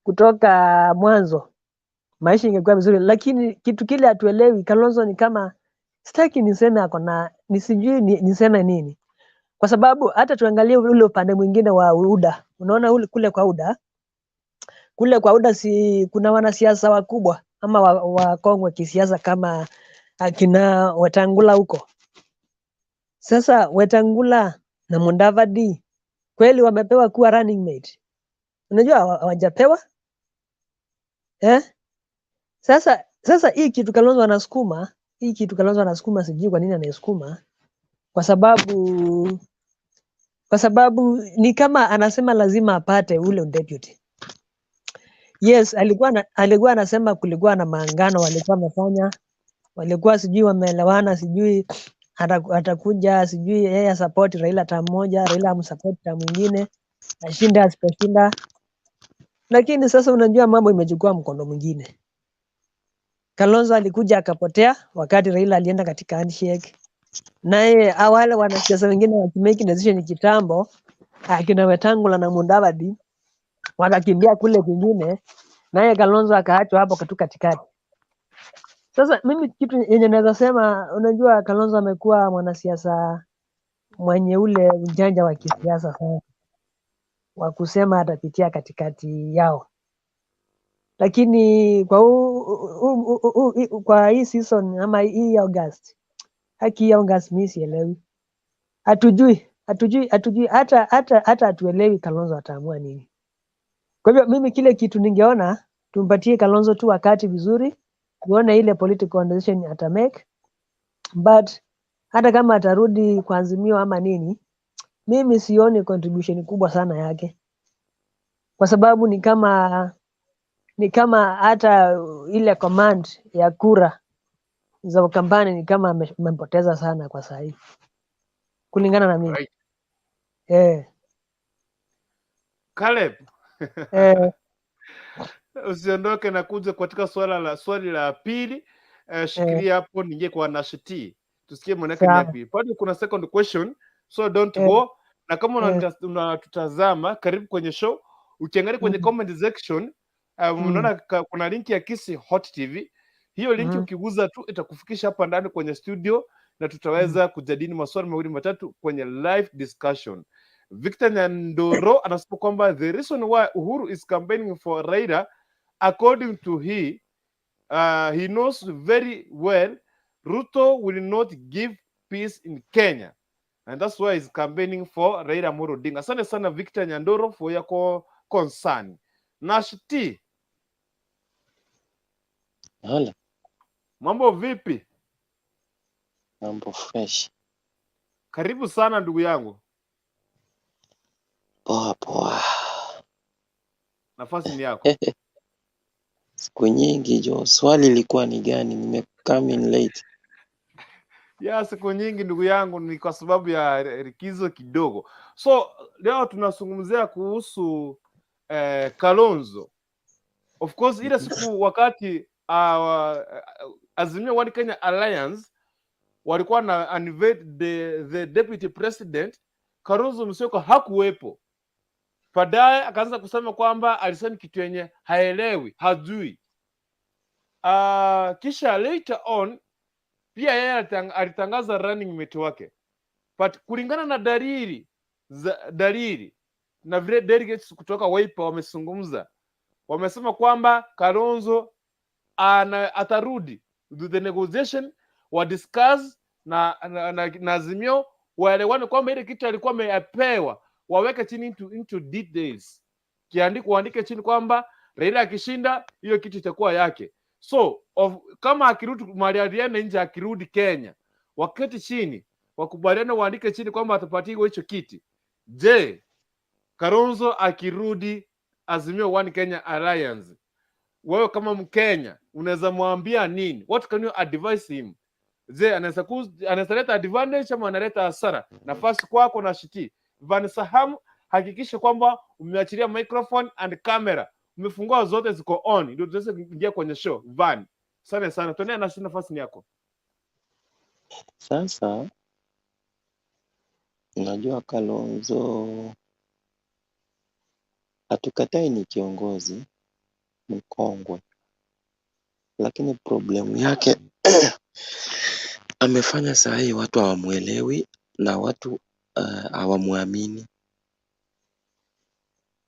kutoka mwanzo, maisha ingekuwa vizuri, lakini kitu kile hatuelewi. Kalonzo ni kama, sitaki niseme nisijui niseme nini, kwa sababu hata tuangalie ule upande mwingine wa UDA. Unaona kule kwa UDA si kuna wanasiasa wakubwa ama wakongwe kisiasa kama akina Wetangula huko. Sasa Wetangula na Mudavadi kweli wamepewa kuwa running mate? Unajua hawajapewa. Sasa hii kitu Kalonzo anasukuma, sijui kwa nini anaisukuma, kwa sababu ni kama anasema lazima apate ule deputy. Yes, alikuwa anasema kulikuwa na maangano walikuwa wamefanya, walikuwa sijui wameelewana, sijui atakuja, sijui yeye support Raila tamu moja, Raila amsupport tamu mwingine, ashinda asiposhinda. Lakini sasa unajua mambo imechukua mkondo mwingine. Kalonzo alikuja akapotea wakati Raila alienda katika handshake. Naye wale wanasiasa wengine wakimake decision kitambo, akina Wetangula na Mudavadi wakakimbia kule kwingine, naye Kalonzo akaachwa hapo katikati. Sasa mimi kitu yenye naweza sema, unajua Kalonzo amekuwa mwanasiasa mwenye ule ujanja wa kisiasa sana, wa kusema atapitia katikati yao. Lakini kwa hii season ama hii August, mimi sielewi. Hatujui hata hatuelewi Kalonzo ataamua nini. Kwa hivyo mimi kile kitu ningeona tumpatie Kalonzo tu wakati vizuri, tuone ile political decision ata make, but hata kama atarudi kwa Azimio ama nini, mimi sioni contribution kubwa sana yake, kwa sababu ni kama hata ile command ya kura za kampani ni kama amempoteza sana kwa sasa hivi, kulingana na mimi. Right. Caleb. Usiondoke na kuja katika swali la pili. Shikilia hapo ningie kwa Nashiti. Tusikie mwanake ni yapi. Bado kuna second question, so don't go. Na kama unatutazama karibu kwenye show, ukiangalia kwenye comment section, unaona kuna linki ya Kisii Hot TV. Hiyo linki ukiguza tu itakufikisha hapa ndani kwenye studio na tutaweza kujadili maswali mawili matatu kwenye live discussion. Victor Nyandoro anasema kwamba the reason why Uhuru is campaigning for Raila, according to he knows very well Ruto will not give peace in Kenya, and that's why he's campaigning for Raila Amolo Odinga. Asante sana Victor Nyandoro for your concern. Nashti, Hala, mambo vipi? mambo fresh. Karibu sana ndugu yangu, Poa poa. nafasi ni yako. Siku nyingi jo, swali lilikuwa ni gani? Nimecome in late. Ya siku nyingi ndugu yangu, ni kwa sababu ya likizo kidogo. So leo tunazungumzia kuhusu Kalonzo. Of course ile siku wakati Azimio One Kenya Alliance walikuwa na unveil the deputy president, Kalonzo Musyoka hakuwepo. Baadaye akaanza kusema kwamba alisema kitu yenye haelewi, hajui. Kisha later on pia yeye alitangaza running mate wake, but kulingana na dalili na vile delegates kutoka Wiper wamezungumza, wamesema kwamba Kalonzo atarudi the negotiation, wa discuss na Azimio, waelewane kwamba ile kitu alikuwa amepewa waweke chini into details, waandike chini kwamba Raila akishinda hiyo kitu itakuwa yake. So kama akirudi Mariariana nje, akirudi Kenya, wakati chini wakubaliana, waandike chini kwamba atapatiwa hicho kiti. Je, Kalonzo akirudi Azimio One Kenya Alliance, wewe kama Mkenya unaweza mwambia nini? What can you advise him? Je, anaweza leta advantage ama analeta hasara? Nafasi kwako na shiti. Van Saham, hakikisha kwamba umeachilia microphone and camera, umefungua zote ziko on, ndio tuweze kuingia kwenye show. Van, asante sana, tuendelee na nafasi ni yako. Sasa unajua Kalonzo hatukatai ni kiongozi mkongwe, lakini problemu yake amefanya saa hii watu hawamuelewi na watu hawamuamini,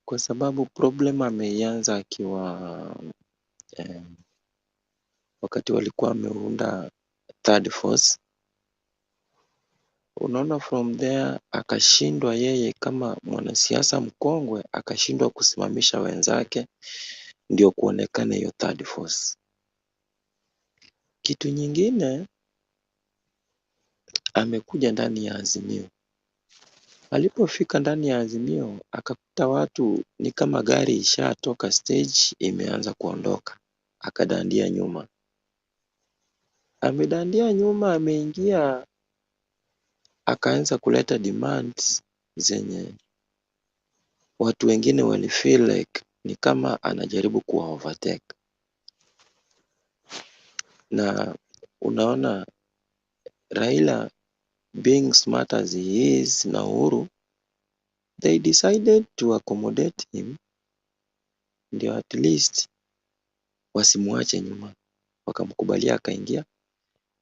kwa sababu problem ameianza akiwa wakati walikuwa wameunda third force. Unaona, from there akashindwa yeye kama mwanasiasa mkongwe, akashindwa kusimamisha wenzake ndio kuonekana hiyo third force. Kitu nyingine, amekuja ndani ya Azimio. Alipofika ndani ya Azimio akakuta watu ni kama gari ishatoka stage imeanza kuondoka, akadandia nyuma. Amedandia nyuma, ameingia akaanza kuleta demands zenye watu wengine walifeel like ni kama anajaribu kuwa overtake. Na unaona Raila being smart as he is na Uhuru, they decided to accommodate him ndio at least wasimwache nyuma, wakamkubalia akaingia.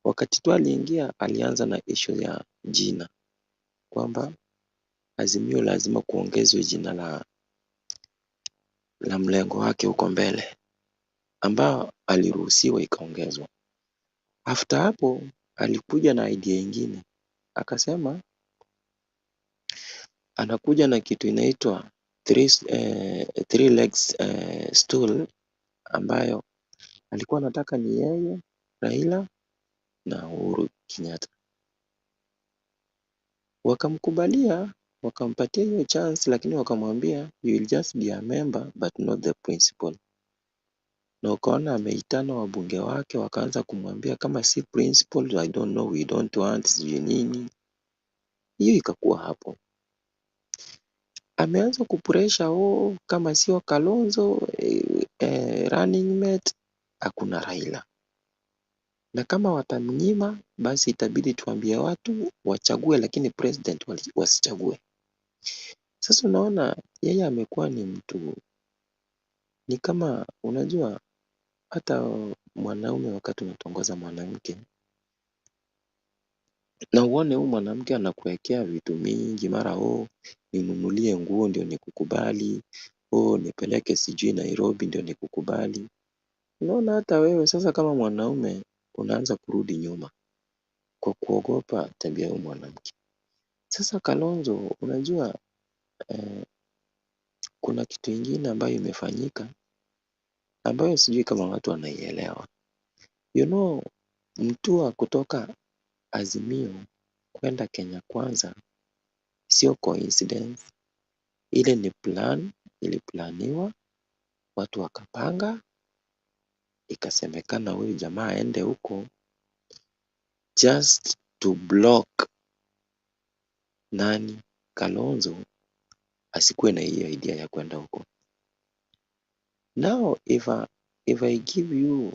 Wakati tu aliingia, alianza na issue ya jina kwamba Azimio lazima kuongezwe jina la mlengo wake huko mbele, ambao aliruhusiwa ikaongezwa. After hapo alikuja na idea ingine, akasema anakuja na kitu inaitwa three legs stool, ambayo alikuwa anataka ni yeye, Raila na Uhuru Kenyatta. Wakamkubalia, wakampatia hiyo chance, lakini wakamwambia you will just be a member but not the principal. Na ukaona ameitana wabunge wake wakaanza kumwambia kama si principal, I don't know, we don't want, sijui nini. Hiyo ikakuwa hapo. Ameanza kupressure, kama sio Kalonzo running mate hakuna Raila. Na kama watamnyima basi itabidi tuambie watu wachague, lakini president wasichague. Sasa unaona yeye amekuwa ni mtu, ni kama unajua hata mwanaume wakati unatongoza mwanamke na uone huyu mwanamke anakuwekea vitu mingi, mara ninunulie nguo ndio nikukubali, nipeleke sijui Nairobi ndio nikukubali. Unaona hata wewe sasa kama mwanaume unaanza kurudi nyuma kwa kuogopa tabia ya mwanamke. Sasa Kalonzo, unajua kuna kitu ingine ambayo imefanyika ambayo sijui kama watu wanaielewa. Mtua kutoka Azimio kwenda Kenya Kwanza sio coincidence. Ile ni plan, iliplaniwa, watu wakapanga, ikasemekana huyu jamaa aende huko just to block Kalonzo asikuwe na hiyo idea ya kwenda huko. Now if I give you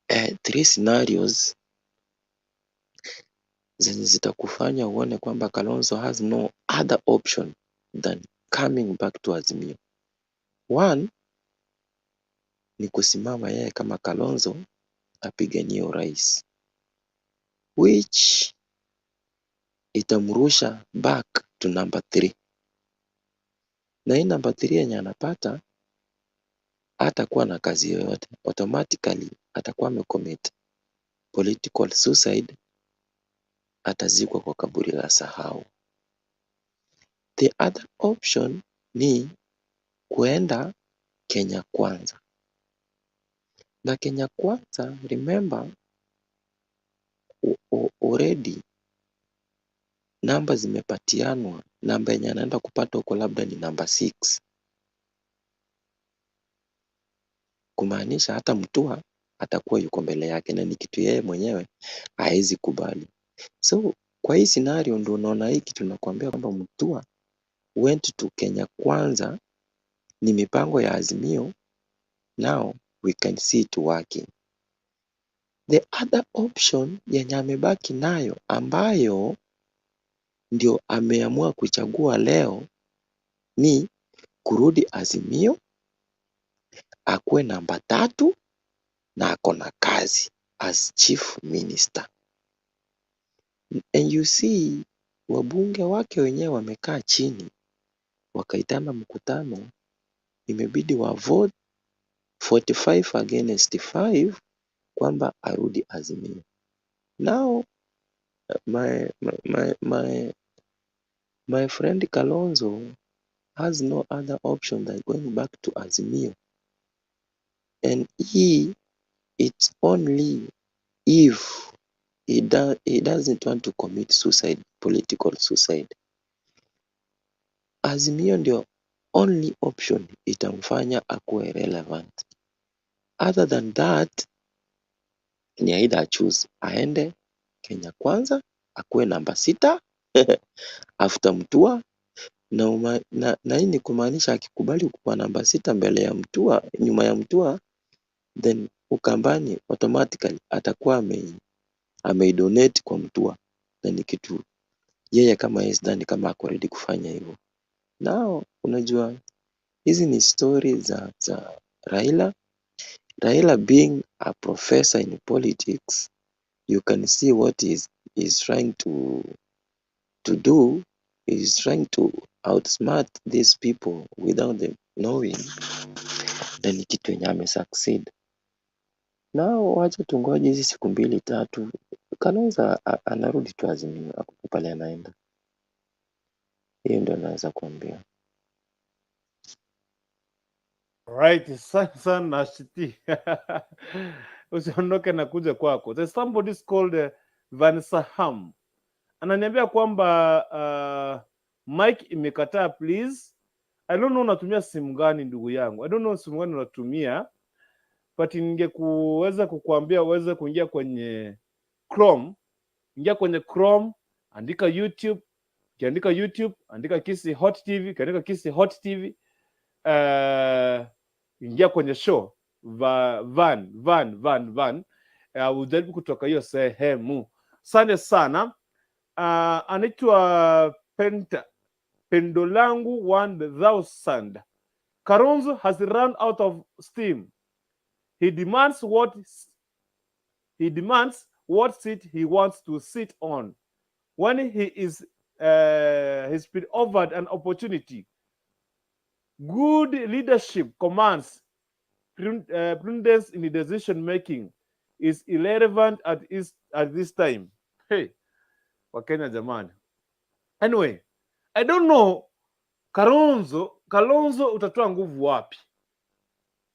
3 scenarios zenye zitakufanya uone kwamba Kalonzo has no other option than coming back to Azimio. 1 ni kusimama yeye kama Kalonzo apiganie urais, which itamrusha back to number 3. Na hii number 3 yenye anapata hatakuwa na kazi yoyote, automatically atakuwa amecommit political suicide, atazikwa kwa kaburi la sahau. The other option ni kuenda Kenya Kwanza. Na Kenya Kwanza, remember already namba zimepatianwa, namba yenye anaenda kupata huko labda ni number 6. Kumaanisha hata Mutua atakuwa yuko mbele yake na ni kitu yeye mwenyewe haezi kubali. So kwa hii scenario ndio unaona hii kitu nakwambia kwamba Mutua went to Kenya Kwanza ni mipango ya Azimio. Now we can see it working. The other option yenye amebaki nayo ambayo ndio ameamua kuchagua leo ni kurudi Azimio, akuwe namba 3 na ako na kazi as chief minister. And you see wabunge wake wenyewe wamekaa chini wakaitana mkutano, imebidi wa vote 45 against 5 kwamba arudi Azimio. Now my friend Kalonzo has no other option than going back to Azimio. And it's only if he doesn't want to commit suicide, political suicide. Azimio ndio only option itamfanya akuwe relevant. Other than that, ni either choose aende Kenya Kwanza akuwe namba 6 after Mutua, na hii ni kumaanisha akikubali kuwa namba 6 mbele ya Mutua, nyuma ya Mutua, then Ukambani automatically atakuwa ameidonate kwa Mutua, na ni kitu yeye kama yeye sidhani kama ako ready kufanya hivyo. Now unajua hizi ni story za Raila. Raila being a professor in politics, you can see what is trying to do. Is trying to outsmart these people without them knowing. Na ni kitu yenye amesucceed. Now wacha tungoje hizi siku 2-3. Kalonzo anarudi tu Azimio, ako pale anaenda. Hiyo ndio naweza kuambia. Right, sana shiti. Usiondoke na kuja kwako. There's somebody called Van Saham. Ananiambia kwamba mic imekataa please. I don't know unatumia simu gani ndugu yangu. I don't know simu gani unatumia. But ningekuweza kukuambia uweze kuingia kwenye Chrome. Ingia kwenye Chrome, andika YouTube. Ukiandika YouTube, andika Kisi Hot TV, ukiandika Kisi Hot TV. Ingia kwenye show van ujaribu kutoka hiyo sehemu. Asante sana. Anaitwa Pendo langu 1000. Kalonzo has run out of steam. He demands what seat he wants to sit on. When he is he's been offered an opportunity, good leadership commands prudence in the decision making is irrelevant at this time. Hey, Wakenya jamani. Anyway, I don't know Kalonzo utatoa nguvu wapi?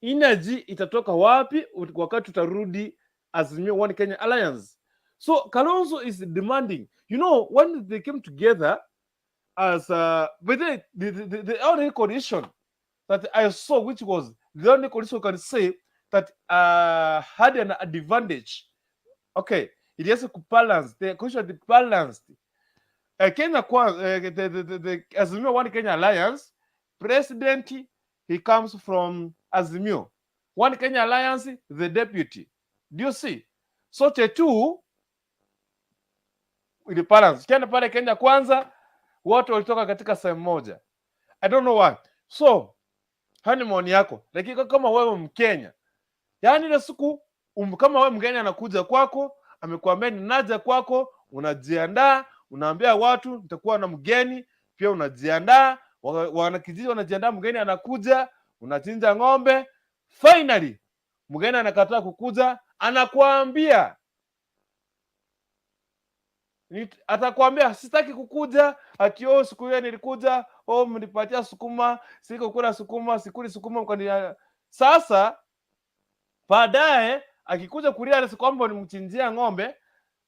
Energy itatoka wapi wakati tutarudi Azimio One Kenya Alliance? So Kalonzo is demanding, you know, when they came together as but the only condition that I saw, which was the only condition can say that had an advantage. Okay, it has to balance the condition balanced. Kenya the Azimio One Kenya Alliance president, he comes from Azimio One Kenya Alliance, the deputy. Do you see? So two with the balance. Kenya pale Kenya Kwanza watu walitoka katika sehemu moja. I don't know why. So hani maoni yako, lakini kama wewe Mkenya, yani ile siku kama wewe Mkenya anakuja kwako, amekuambia ninaja kwako, unajiandaa, unaambia watu nitakuwa na mgeni, pia unajiandaa, wanakijiji wanajiandaa, mgeni anakuja, unachinja ng'ombe, finally mgeni anakataa kukuja, anakuambia atakwambia sitaki kukuja, ati siku hiyo nilikuja, mnipatia sukuma, sikukula sukuma, sikuli sukuma mkani. Sasa baadaye akikuja kulia kwamba nimchinjia ng'ombe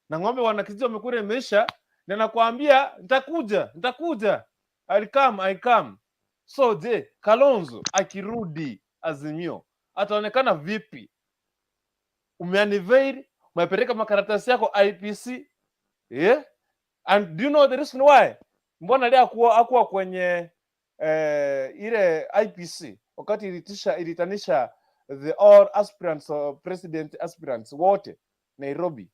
na ng'ombe wanakijiji wamekula imesha, na nakwambia nitakuja, I come. So je, Kalonzo akirudi Azimio ataonekana vipi? Umeaniveil, umepeleka makaratasi yako IPC. Yeah? And do you know the reason why? Mbona leo hakuwa kwenye ile IPC wakati ilitanisha the all aspirants or president aspirants wote Nairobi?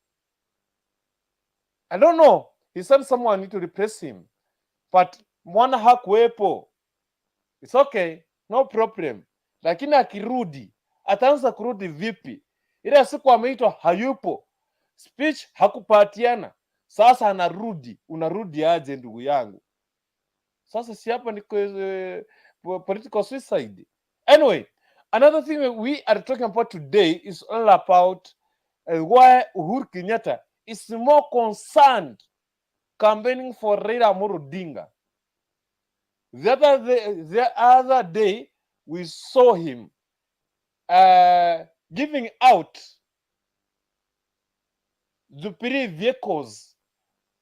I don't know. He said someone need to replace him. But mwana hakuwepo. It's okay. No problem. Lakini akirudi, ataanza kurudi vipi? Ile siku ameitwa hayupo. Speech hakupatiana. Sasa anarudi, unarudi aje ndugu yangu? Sasa si hapa ni political suicide. Anyway, another thing we are talking about today is all about why Uhuru Kenyatta is more concerned campaigning for Raila Amolo Odinga. The other day, we saw him giving out Jubilee vehicles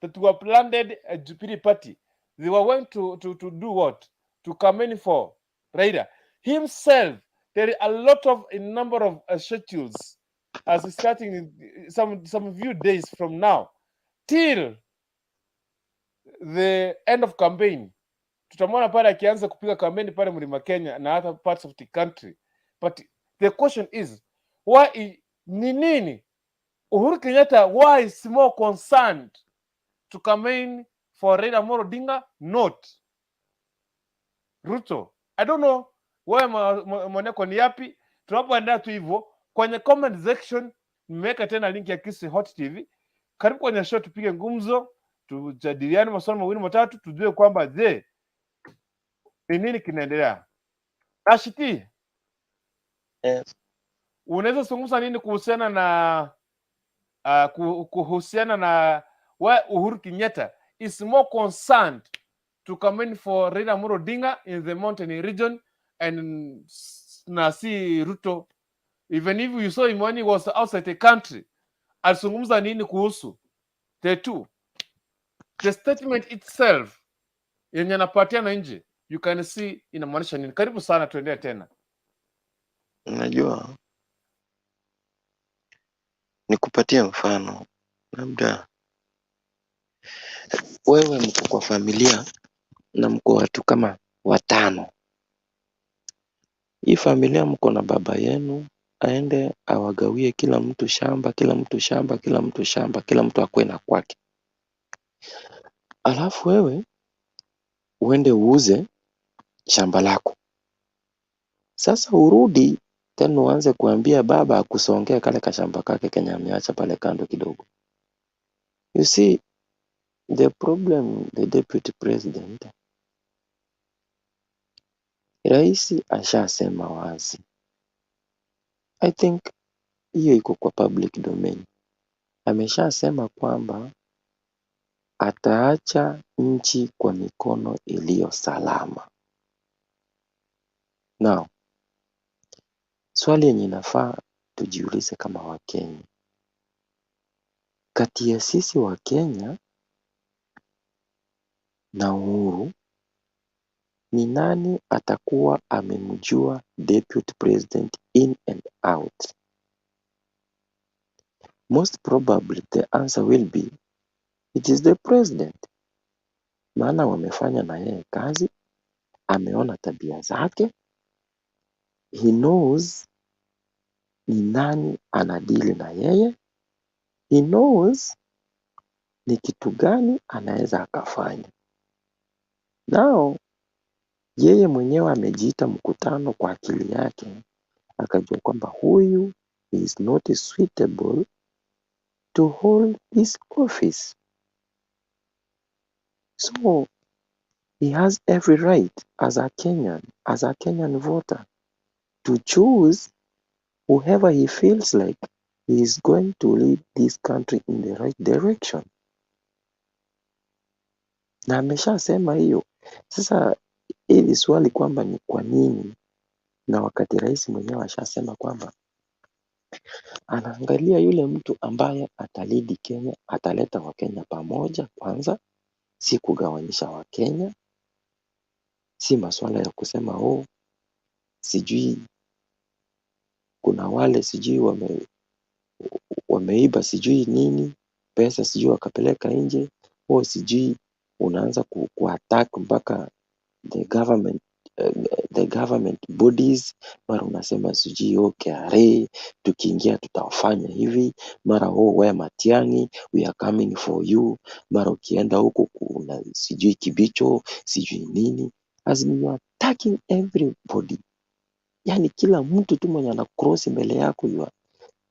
that were planted at Jubilee Party. They were going to do what? To campaign for Raila. Himself, there are a number of schedules as starting in some few days from now till the end of campaign. Tutamwona pale akianza kupiga campaign pale Mlima Kenya na other parts of the country. But the question is, why ni nini Uhuru Kenyatta, why is more concerned to campaign for Raila Amolo Odinga, not Ruto? I don't know wewe mwaneko ni yapi. Tunapoendelea tu hivyo kwenye comment section nimeweka tena link ya Kisi Hot TV. Karibu kwenye show, tupige ngumzo, tujadiliane maswali mawili matatu, tujue kwamba je, ni nini kinaendelea. Ashiti, Yes. unaweza zungumza nini kuhusiana na why Uhuru Kenyatta is more concerned to campaign for Raila Amolo Odinga in the mountain region and si Ruto? Even if you saw him when he was outside the country, alizungumza nini kuhusu the statement itself yenye anapatiana nje, you can see inamaanisha nini? Karibu sana, tuendelee tena. Unajua, nikupatie mfano, labda wewe mko kwa familia na mko watu kama 5. Hii familia mko na baba yenu, aende awagawie kila mtu shamba, kila mtu akwe na kwake. Alafu wewe uende uuze shamba lako. Sasa urudi tena uanze kuambia baba akusongea kale kashamba kake Kenya ameacha pale kando kidogo. You see, the problem, the deputy president, rais ashasema wazi. I think hiyo iko kwa public domain. Ameshasema kwamba ataacha nchi kwa mikono iliyo salama. Now, swali yenye inafaa tujiulize kama Wakenya, kati ya sisi Wakenya na Uhuru, ni nani atakuwa amemjua deputy president in and out? Most probably the answer will be it is the president. Maana wamefanya na yeye kazi, ameona tabia zake, he knows ni nani anadili na yeye, he knows ni kitu gani anaweza akafanya. Now, yeye mwenyewe amejiita mkutano kwa akili yake, akajua kwamba huyu is not suitable to hold this office. So, he has every right as a Kenyan voter to choose whoever he feels like he is going to lead this country in the right direction. Na ameshasema hiyo. Sasa hili swali kwamba ni kwa nini, na wakati rais mwenyewe ashasema kwamba anaangalia yule mtu ambaye atalidi Kenya, ataleta Wakenya pamoja kwanza, si kugawanyisha Wakenya, si masuala ya kusema sijui kuna wale sijui wameiba sijui nini, pesa sijui wakapeleka nje, sijui unaanza kuattack mpaka the government bodies, mara unasema sijui KRA, tukiingia tutawafanya hivi, mara we Matiang'i, we are coming for you, mara ukienda huko kuna sijui Kibicho, sijui nini, as in you are attacking everybody. Yani kila mtu tu mwenye ana cross mbele yako,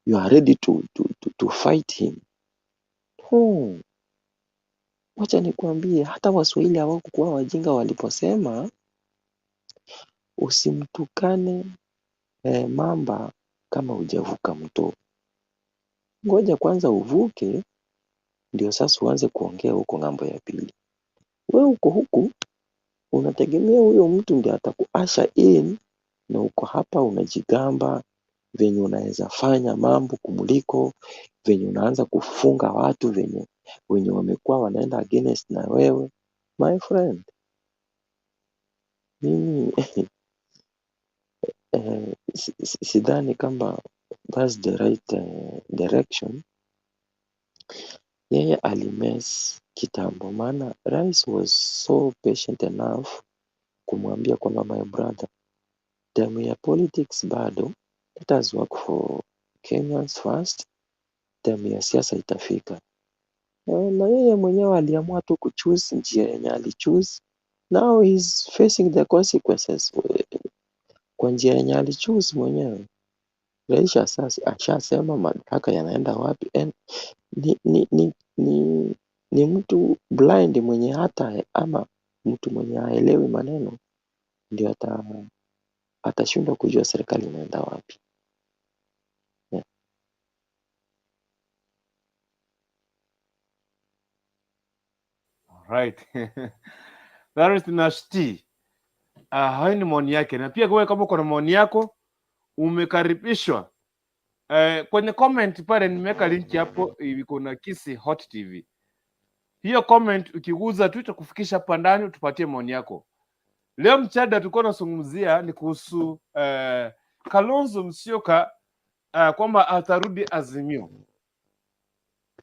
you are ready to fight him. Wacha nikwambie, hata Waswahili hawakuwa wajinga waliposema usimtukane mamba kama hujavuka mto. Ngoja kwanza uvuke, ndio sasa uanze kuongea huko ng'ambo ya pili. Wewe uko huku unategemea huyo mtu ndiye atakuasha in, na uko hapa unajigamba venye unaweza fanya mambo kumuliko, venye unaanza kufunga watu wenye wamekuwa wanaenda against na wewe. My friend, mimi sidhani kama that's the right direction. Yeye alimess kitambo, maana rais was so patient enough kumwambia kwamba my brother, time ya politics bado, let us work for Kenyans first, time ya siasa itafika. Na yeye mwenyewe aliamua tu kuchoose njia yenye alichoose. Now he's facing the consequences kwa njia yenye alichoose mwenyewe. Rais ashasema madaraka yanaenda wapi. Ni mtu blind mwenye hata ama mtu mwenye haelewi maneno ndio atashindwa kujua serikali inaenda wapi. Yeah. Right. That is Nashti. Hayo ni maoni yake, na pia wewe kama uko na maoni yako umekaribishwa. Kwenye comment pale nimeweka link hapo, iko na Kisi Hot TV. Hiyo comment ukiguza tu itakufikisha hapa ndani, utupatie maoni yako. Leo mchada tulikuwa tunazungumzia ni kuhusu Kalonzo Musyoka kwamba atarudi Azimio.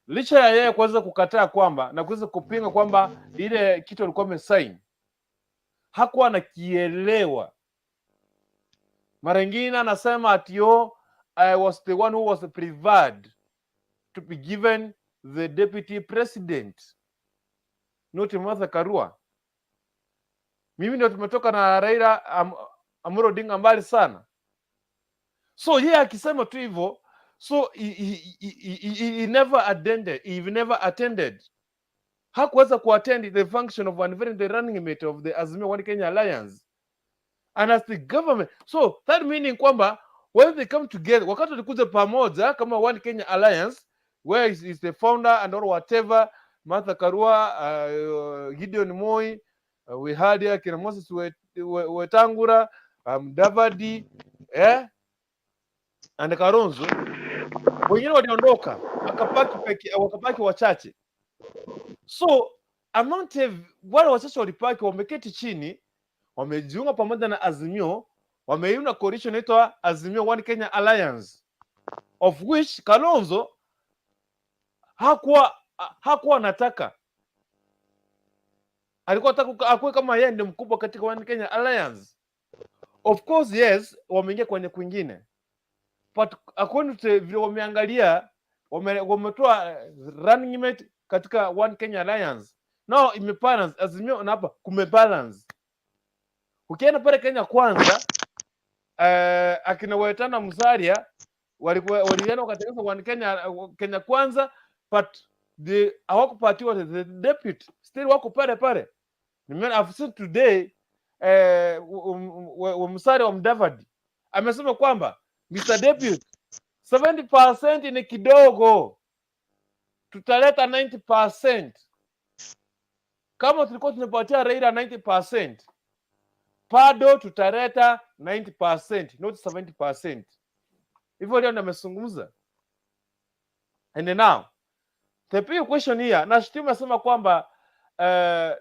Licha ya yeye kuweza kukataa kwamba na kuweza kupinga kwamba ile kitu alikuwa amesign hakuwa anakielewa. Mara nyingine anasema ati I was the one who was preferred to be given the deputy president, not Martha Karua. Mimi ndio tumetoka na Raila Amolo Odinga mbali sana. So yeye akisema tu hivyo, So he never attended. Hakuweza kuattend the function of unveiling the running mate of the Azimio One Kenya Alliance. And as the government, so that meaning kwamba when they come together, wakati walikuja pamoja kama One Kenya Alliance, where is the founder and or whatever, Martha Karua, Gideon Moi, we had here kina Moses Wetangula, Davadi, and Kalonzo, wengine waliondoka, wakapaki wachache. So amount wale wachache walipaki wameketi chini, wamejiunga pamoja na Azimio, wameunda coalition inaitwa Azimio One Kenya Alliance, of which Kalonzo hakuwa anataka. Alikuwa anataka akuwe kama yeye ndiye mkubwa katika One Kenya Alliance. Of course yes, wameingia kwenye kwingine, but according to vile wameangalia, wametoa running mate katika One Kenya Alliance. Now imebalance Azimio na hapa kumebalance. Ukienda pale Kenya Kwanza, akina Wetana Musalia walienda wakatengeneza One Kenya Kwanza, but hawakupatiwa the deputy, still wako pale. I've seen today Musalia wa Mudavadi amesema kwamba Mr. Deputy, 70% ni kidogo, tutaleta 90%. Kama tulikuwa tunapatia Raila 90%, bado tutaleta 90%, not 70%. Hivyo ndio amezungumza. And now the big question here, na Shtima sema kwamba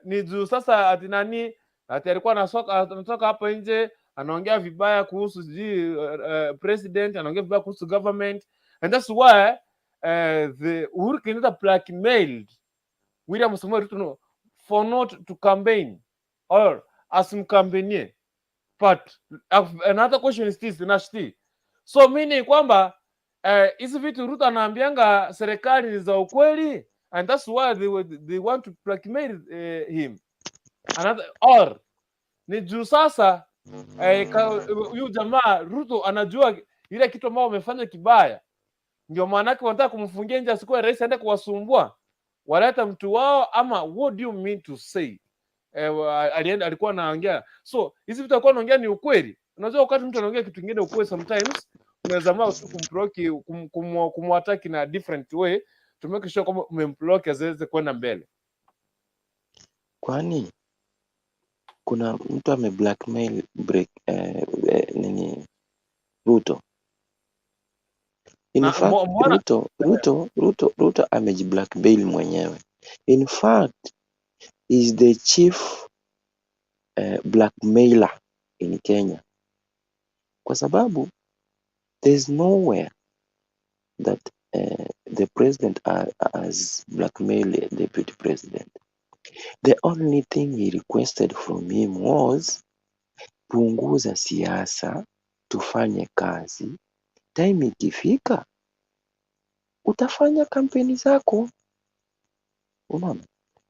ni juu sasa ati nani ati alikuwa anatoka hapa nje anaongea vibaya kuhusu president, anaongea vibaya kuhusu government, and that's why the Uhuru Kenyatta blackmailed William Samoei Ruto for not to campaign or asimkampenie. But another question is this, Nashti. So meaning kwamba hizi vitu Ruto anaambianga serikali ni za ukweli, and that's why they want to blackmail him. Another, or ni juu sasa huyu jamaa Ruto anajua ile kitu ambao wamefanya kibaya, ndio maana yake wanataka kumfungia nje asikuwe rais aende kuwasumbua, waleta mtu wao, ama what do you mean to say? Alikuwa anaongea, so hizi vitu alikuwa anaongea ni ukweli. Unajua wakati mtu anaongea kitu kingine ukweli, sometimes unaweza mao tu kumblock, kumwattack na different way to make sure kama umemblock aweze kwenda mbele. Kwani kuna mtu ame blackmail nini Ruto? In fact, Ruto amejiblackmail mwenyewe. In fact, is the chief blackmailer in Kenya, kwa sababu there's nowhere that the president has blackmailed the deputy president. The only thing he requested from him was punguza siasa, tufanye kazi, time ikifika utafanya kampeni zako, unaona.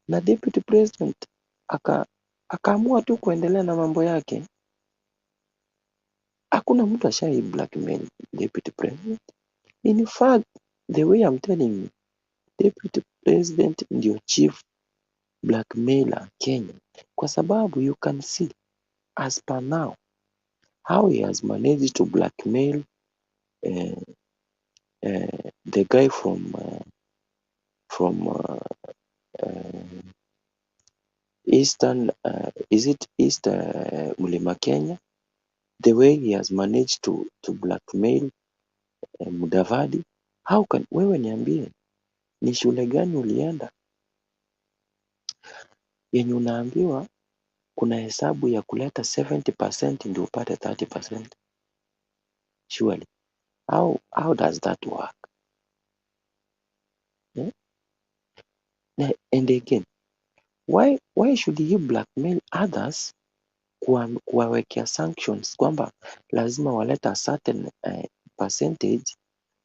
Na deputy president akaamua tu kuendelea na mambo yake. Hakuna mtu ashai blackmail deputy president. In fact, the way I'm telling you, deputy president ndio chief blackmailer Kenya, kwa sababu you can see as per now how he has managed to blackmail the guy from Eastern, is it East Mlima Kenya, the way he has managed to blackmail Mudavadi. How can, wewe niambie, ni shule gani ulienda yenye unaambiwa kuna hesabu ya kuleta 70% ndio upate 30%? Surely, how does that work? Yeah? And again, why should you blackmail others kuwawekea sanctions kwamba lazima waleta certain percentage,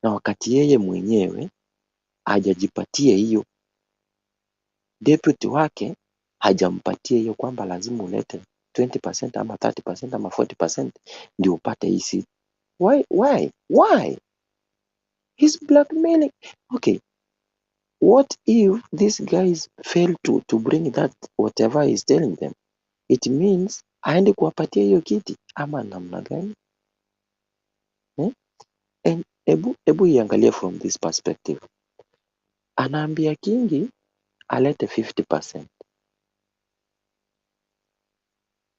na wakati yeye mwenyewe hajajipatia hiyo, deputy wake hajampatia hiyo kwamba lazima ulete 20% ama 30% ama 40% ndio upate hii seat. Why? He's blackmailing. Okay, what if these guys fail to bring that whatever he's telling them? It means aende kuwapatia hiyo kiti ama namna gani? And ebu iangalie from this perspective. Anaambia Kingi alete 50%.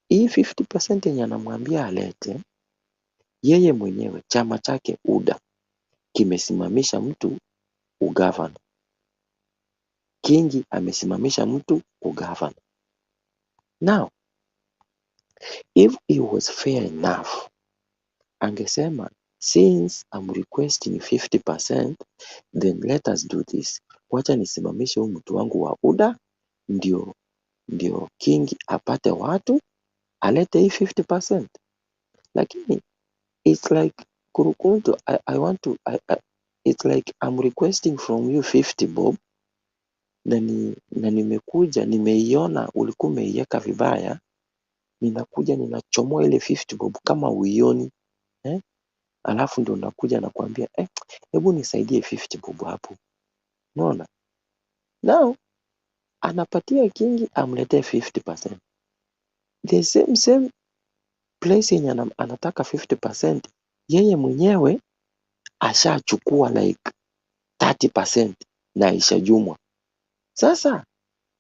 Hii 50% yenye anamwambia alete, yeye mwenyewe chama chake UDA kimesimamisha mtu ugavana. Kingi amesimamisha mtu ugavana. Now, if it was fair enough, angesema since I'm requesting 50%, then let us do this. Wacha nisimamishe huyu mtu wangu wa UDA, ndio Kingi apate watu, alete hii 50%. Lakini it's like Kurukuntu, it's like I'm requesting from you 50 bob, na nimekuja nimeiona ulikuwa umeiweka vibaya, ninakuja ninachomoa ile 50 bob kama uioni, alafu ndio nakuja nakwambia hebu nisaidie 50 bob hapo. Unaona? Now anapatia Kingi amletee 50%. The same place yenye anataka 50%, yeye mwenyewe ashachukua like 30% na ishajumwa. Sasa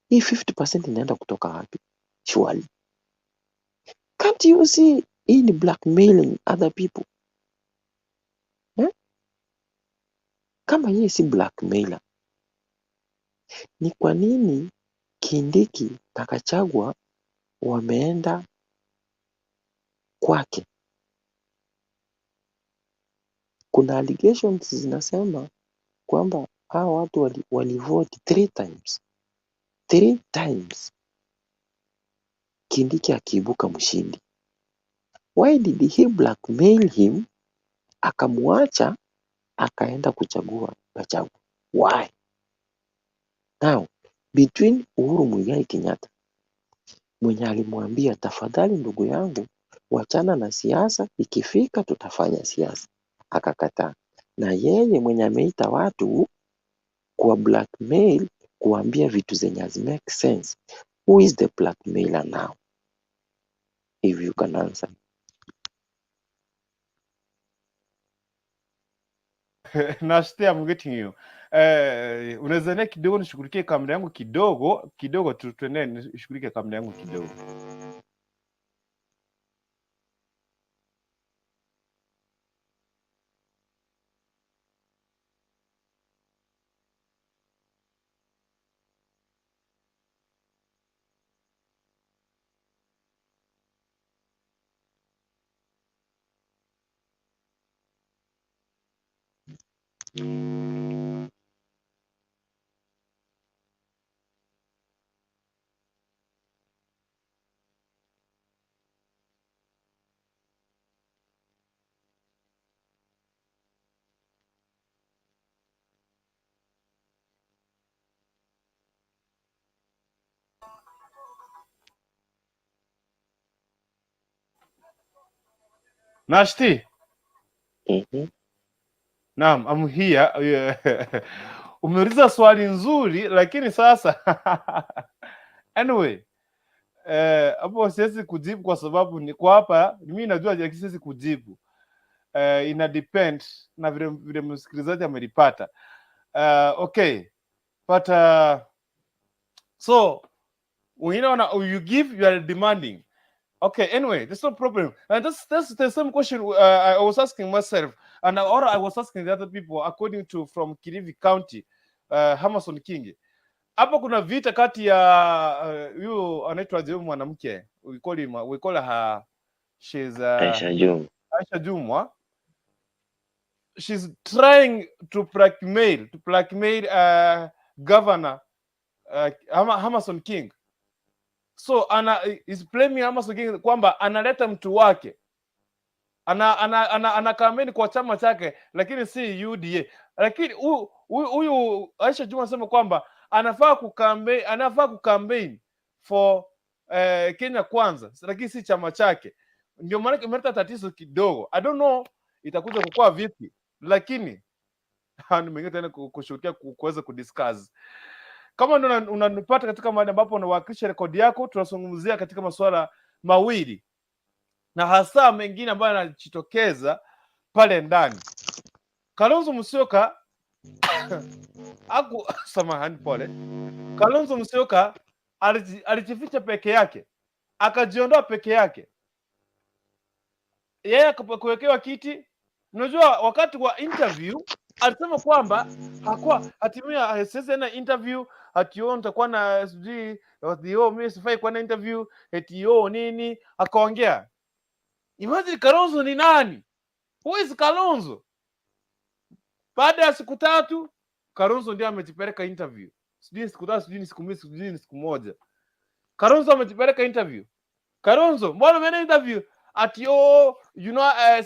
hii 50% inaenda kutoka wapi? Surely. Can't you see hii ni blackmailing other people? Kama yeye si blackmailer, ni kwa nini Kindiki na Gachagua wameenda kwake? Kuna allegations zinasema kwamba hao watu walivote 3 times. 3 times Kindiki akiibuka mshindi. Why did he blackmail him akamwacha akaenda kuchagua Gachagua? Why? Now, between Uhuru Muigai Kenyatta mwenye alimwambia tafadhali ndugu yangu wachana na siasa, ikifika tutafanya siasa, akakataa, na yeye mwenye ameita watu kwa blackmail kuambia vitu zenye hazimake sense. Who is the blackmailer now? If you can answer. Nashte, I'm getting you. Unaweza kidogo nishughulikie kamera yangu kidogo tu, tuende nishughulikie kamera yangu kidogo. Nashti. Naam, I'm here. Umeuliza swali nzuri lakini sasa anyway, hapo siwezi kujibu kwa sababu niko hapa, mimi najua lakini siwezi kujibu. Ina depend na vile msikilizaji amelipata. Okay. But so you give, you are demanding. Okay, anyway, there's no problem. And that's the same question I was asking myself, and or I was asking the other people according to from Kilifi County, Hamason King. Hapo kuna vita kati ya huyo anaitwa je mwanamke, we call her, she's Aisha Jumwa. She's trying to blackmail Governor Hamason King. So is blaming Hamason King kwamba analeta mtu wake, ana kampeni kwa chama chake lakini si UDA. Lakini huyu Aisha Juma anasema kwamba anafaa kucampaign for Kenya Kwanza lakini si chama chake. Ndio maana imeleta tatizo kidogo. I don't know itakuja kukua vipi, lakini mengine tena kushughulikia kuweza kudiscuss. Kama unanipata katika mahali ambapo unawakilisha rekodi yako, tunazungumzia katika masuala mawili na hasa mengine ambayo yanajitokeza pale ndani. Kalonzo Musyoka samahani, pole. Kalonzo Musyoka alijificha peke yake, akajiondoa peke yake, yeye akawekewa kiti. Unajua wakati wa interview alisema kwamba hakuwa hatimia sasa na interview atio nitakuwa na sijui mimi sifai kuwa na interview etio nini, akaongea. Imagine Kalonzo ni nani? Who is Kalonzo? Baada ya siku 3 Kalonzo ndiye amejipeleka interview. Sijui siku 3, sijui siku 2, sijui siku 1. Kalonzo amejipeleka interview. Kalonzo, mbona umeenda interview? Atio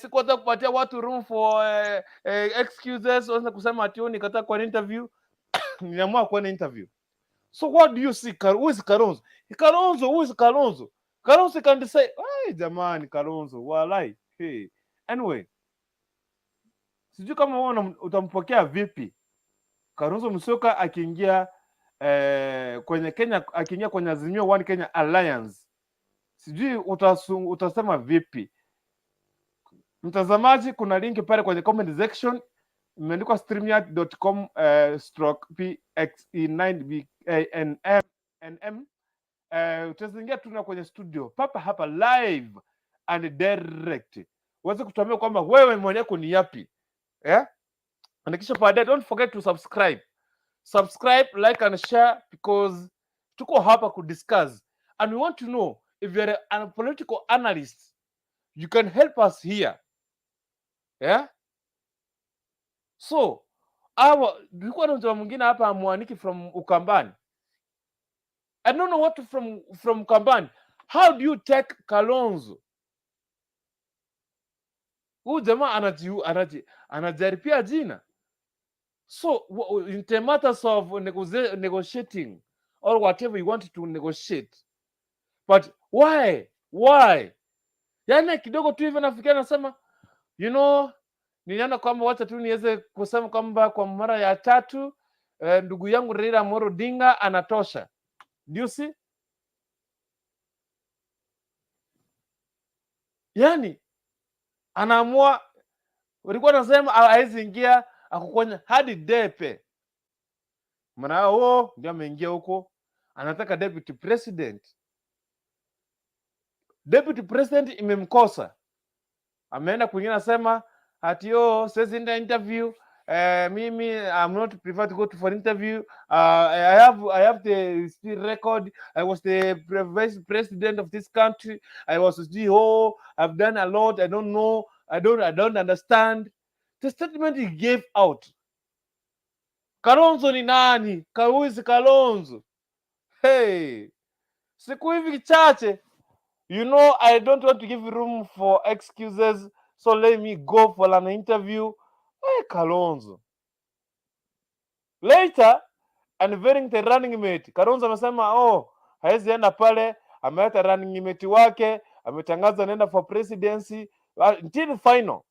sikuweza kupatia watu room for excuses, wasa kusema atio nikataa kwa interview. Niliamua kwa interview. So what do you see? Who is Kalonzo? Kalonzo, who is Kalonzo? Kalonzo can say, hey jamani Kalonzo, walai. Hey. Anyway, sijui kama wewe utampokea vipi Kalonzo Musyoka akiingia kwenye Kenya, akiingia kwenye Azimio One Kenya Alliance. Sijui utasema vipi? Mtazamaji, kuna linki pale kwenye comment section imeandikwa streamyard.com/pxe9bannm. Utazingia tuna kwenye studio papa hapa live and direct, uweze kutuambia kwamba wewe mwenye yako ni yapi. And kisha baadaye, don't forget to subscribe, like and share, because tuko hapa ku discuss and we want to know if you're a political analyst, you can help us here. So nilikuwa na mtu mwingine hapa amwaniki from Ukambani. I don't know what from Ukambani. How do you take Kalonzo? Huyu jamaa anajaripia jina. So in the matters of negotiating or whatever you want to negotiate, but why? Yani kidogo tu hivi nafikiria nasema, niliona kwamba wacha tu niweze kusema kwamba kwa mara ya 3 ndugu yangu Raila Amolo Odinga anatosha. Do you see? Yani anaamua, walikuwa nasema hawezi ingia akukonya hadi depe. Maana ndio ameingia huko, anataka deputy president. Deputy president imemkosa. Ameenda kwingine nasema ati says in the interview mimi I'm not prefer to go to for interview. I have the still record. I was the vice president of this country. I was CEO. I've done a lot. I don't know. I don't understand. The statement he gave out. Kalonzo ni nani? Who is Kalonzo? Hey, siku hivi chache, I don't want to give room for excuses, so let me go for an interview. Hey, Kalonzo. Later, unveiling the running mate, Kalonzo amesema hawezi enda pale, ameleta running mate wake, ametangaza anaenda for presidency until final.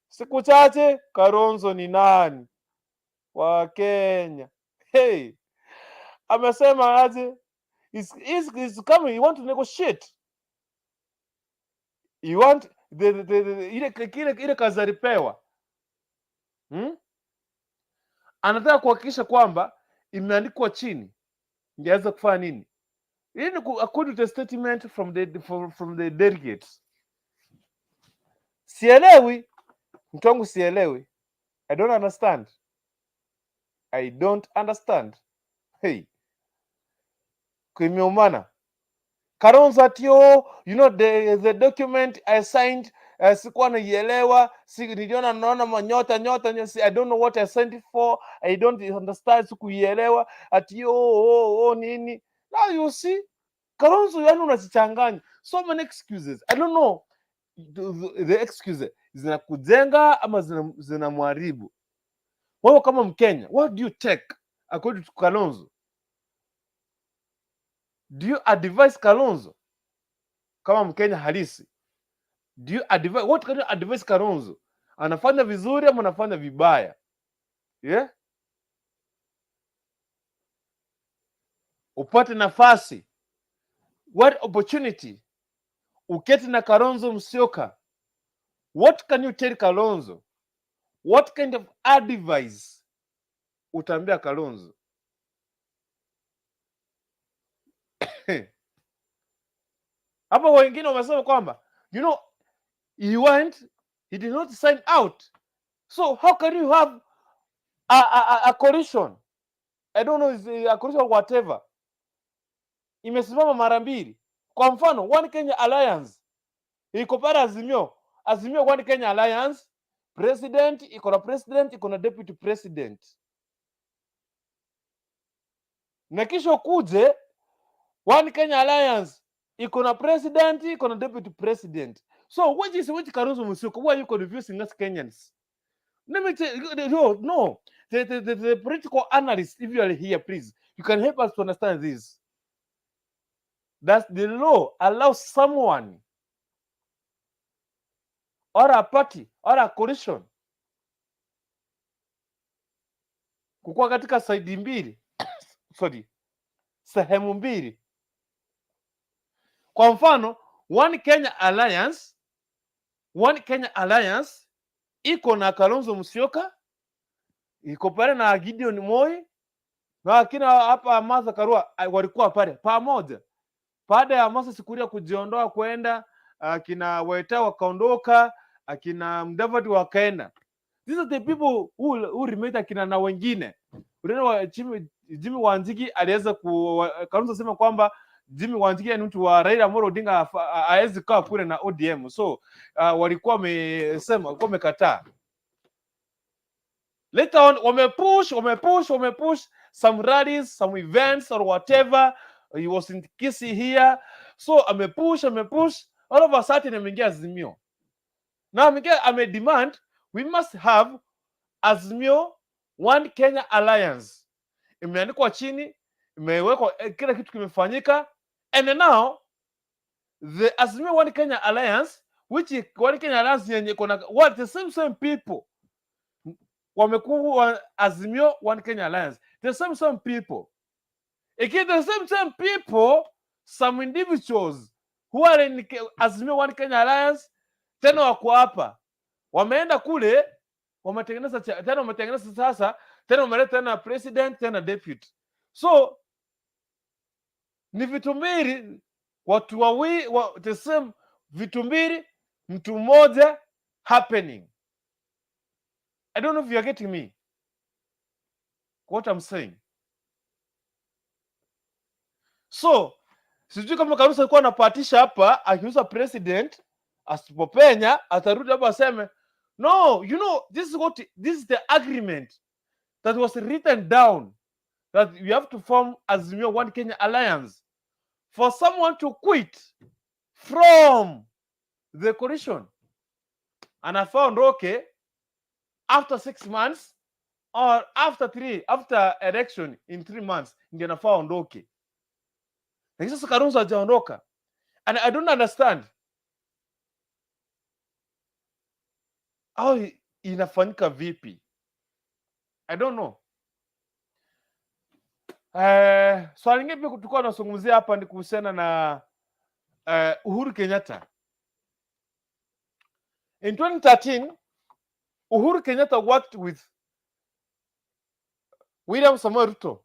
Siku chache, Kalonzo ni nani wa Kenya? Hey, amesema aje? Is coming. You want to negotiate. You want ile kazi alipewa. Anataka kuhakikisha kwamba imeandikwa chini. Ingeweza kufanya nini? Hii ni according to the statement from the delegates. Sielewi. Mtongo sielewi. I don't understand. Hey. Kimeumana. Kalonzo atio, the document I signed, sikuwa naielewa, niliona naona manyota. I don't know what I signed it for. I don't understand, sikuielewa. Atio, nini. Now you see, Kalonzo yani unachichanganya. So many excuses. I don't know. The excuses zinakujenga ama zinamharibu. Wewe kama Mkenya, what do you take according to Kalonzo? Do you advise Kalonzo kama Mkenya halisi? What can you advise Kalonzo? Anafanya vizuri ama anafanya vibaya? yeah? Upate nafasi, what opportunity, uketi na Kalonzo Musyoka, what can you tell Kalonzo? What kind of advice utaambia Kalonzo? Hapa wengine wamesema kwamba he did not sign out, so how can you have a coalition? I don't know, is a coalition or whatever, imesimama mara mbili. Kwa mfano One Kenya Alliance iko pale Azimio One Kenya Alliance, president iko na president, iko na deputy president, na kisha kuje One Kenya Alliance iko na president, iko na deputy president. So which Kalonzo Musyoka? Why are you confusing us Kenyans? Let me tell you, no. The political analyst, if you are here, please, you can help us to understand this. That the law allows someone or a party or a coalition kukuwa katika side mbili sehemu mbili. Kwa mfano One Kenya Alliance iko na Kalonzo Musyoka, iko pale na Gideon Moi na akina hapa Martha Karua, walikuwa pale pamoja. Baada ya Moses Kuria kujiondoa kwenda, akina Waita wakaondoka, akina Mudavadi wakaenda. These are the people who remained, akina na wengine. Unaona Jimmy Wanjigi aliweza Kalonzo sema kwamba Jimmy Wanjigi ni mtu wa Raila Amolo Odinga, hawezi kaa kule na ODM. So walikuwa wamesema, walikuwa wamekataa. Later on wamepush some rallies, some events or whatever. He was in Kisii here, so amepush, all of a sudden ameingia Azimio. Now demand we must have Azimio One Kenya Alliance. Imeandikwa chini, imewekwa kila kitu kimefanyika, and now the Azimio One Kenya Alliance, which One Kenya Alliance yenye kuna what the same people wamekuwa Azimio One Kenya Alliance, the same people. Again, the same people, some individuals who are in Azimio One Kenya Alliance, tena wako hapa, wameenda kule, wametengeneza sasa, tena wameleta tena president, tena deputy. So ni vitu mbili, watu wawili the same vitu mbili, mtu mmoja happening. I don't know if you are getting me what I'm saying. So sijui kama Kalonzo alikuwa anapatisha hapa akiuza president, asipopenya atarudi hapa aseme no, this is the agreement that was written down, that you have to form Azimio One Kenya Alliance. For someone to quit from the coalition and found okay after 6 months or after election in 3 months, ndio anafaa ondoke. Lakini sasa Kalonzo hajaondoka, and I don't understand how inafanyika vipi. I don't know. Swali lingine pia tulikuwa tunazungumzia hapa ni kuhusiana na Uhuru Kenyatta. In 2013, Uhuru Kenyatta worked with William Samoei Ruto.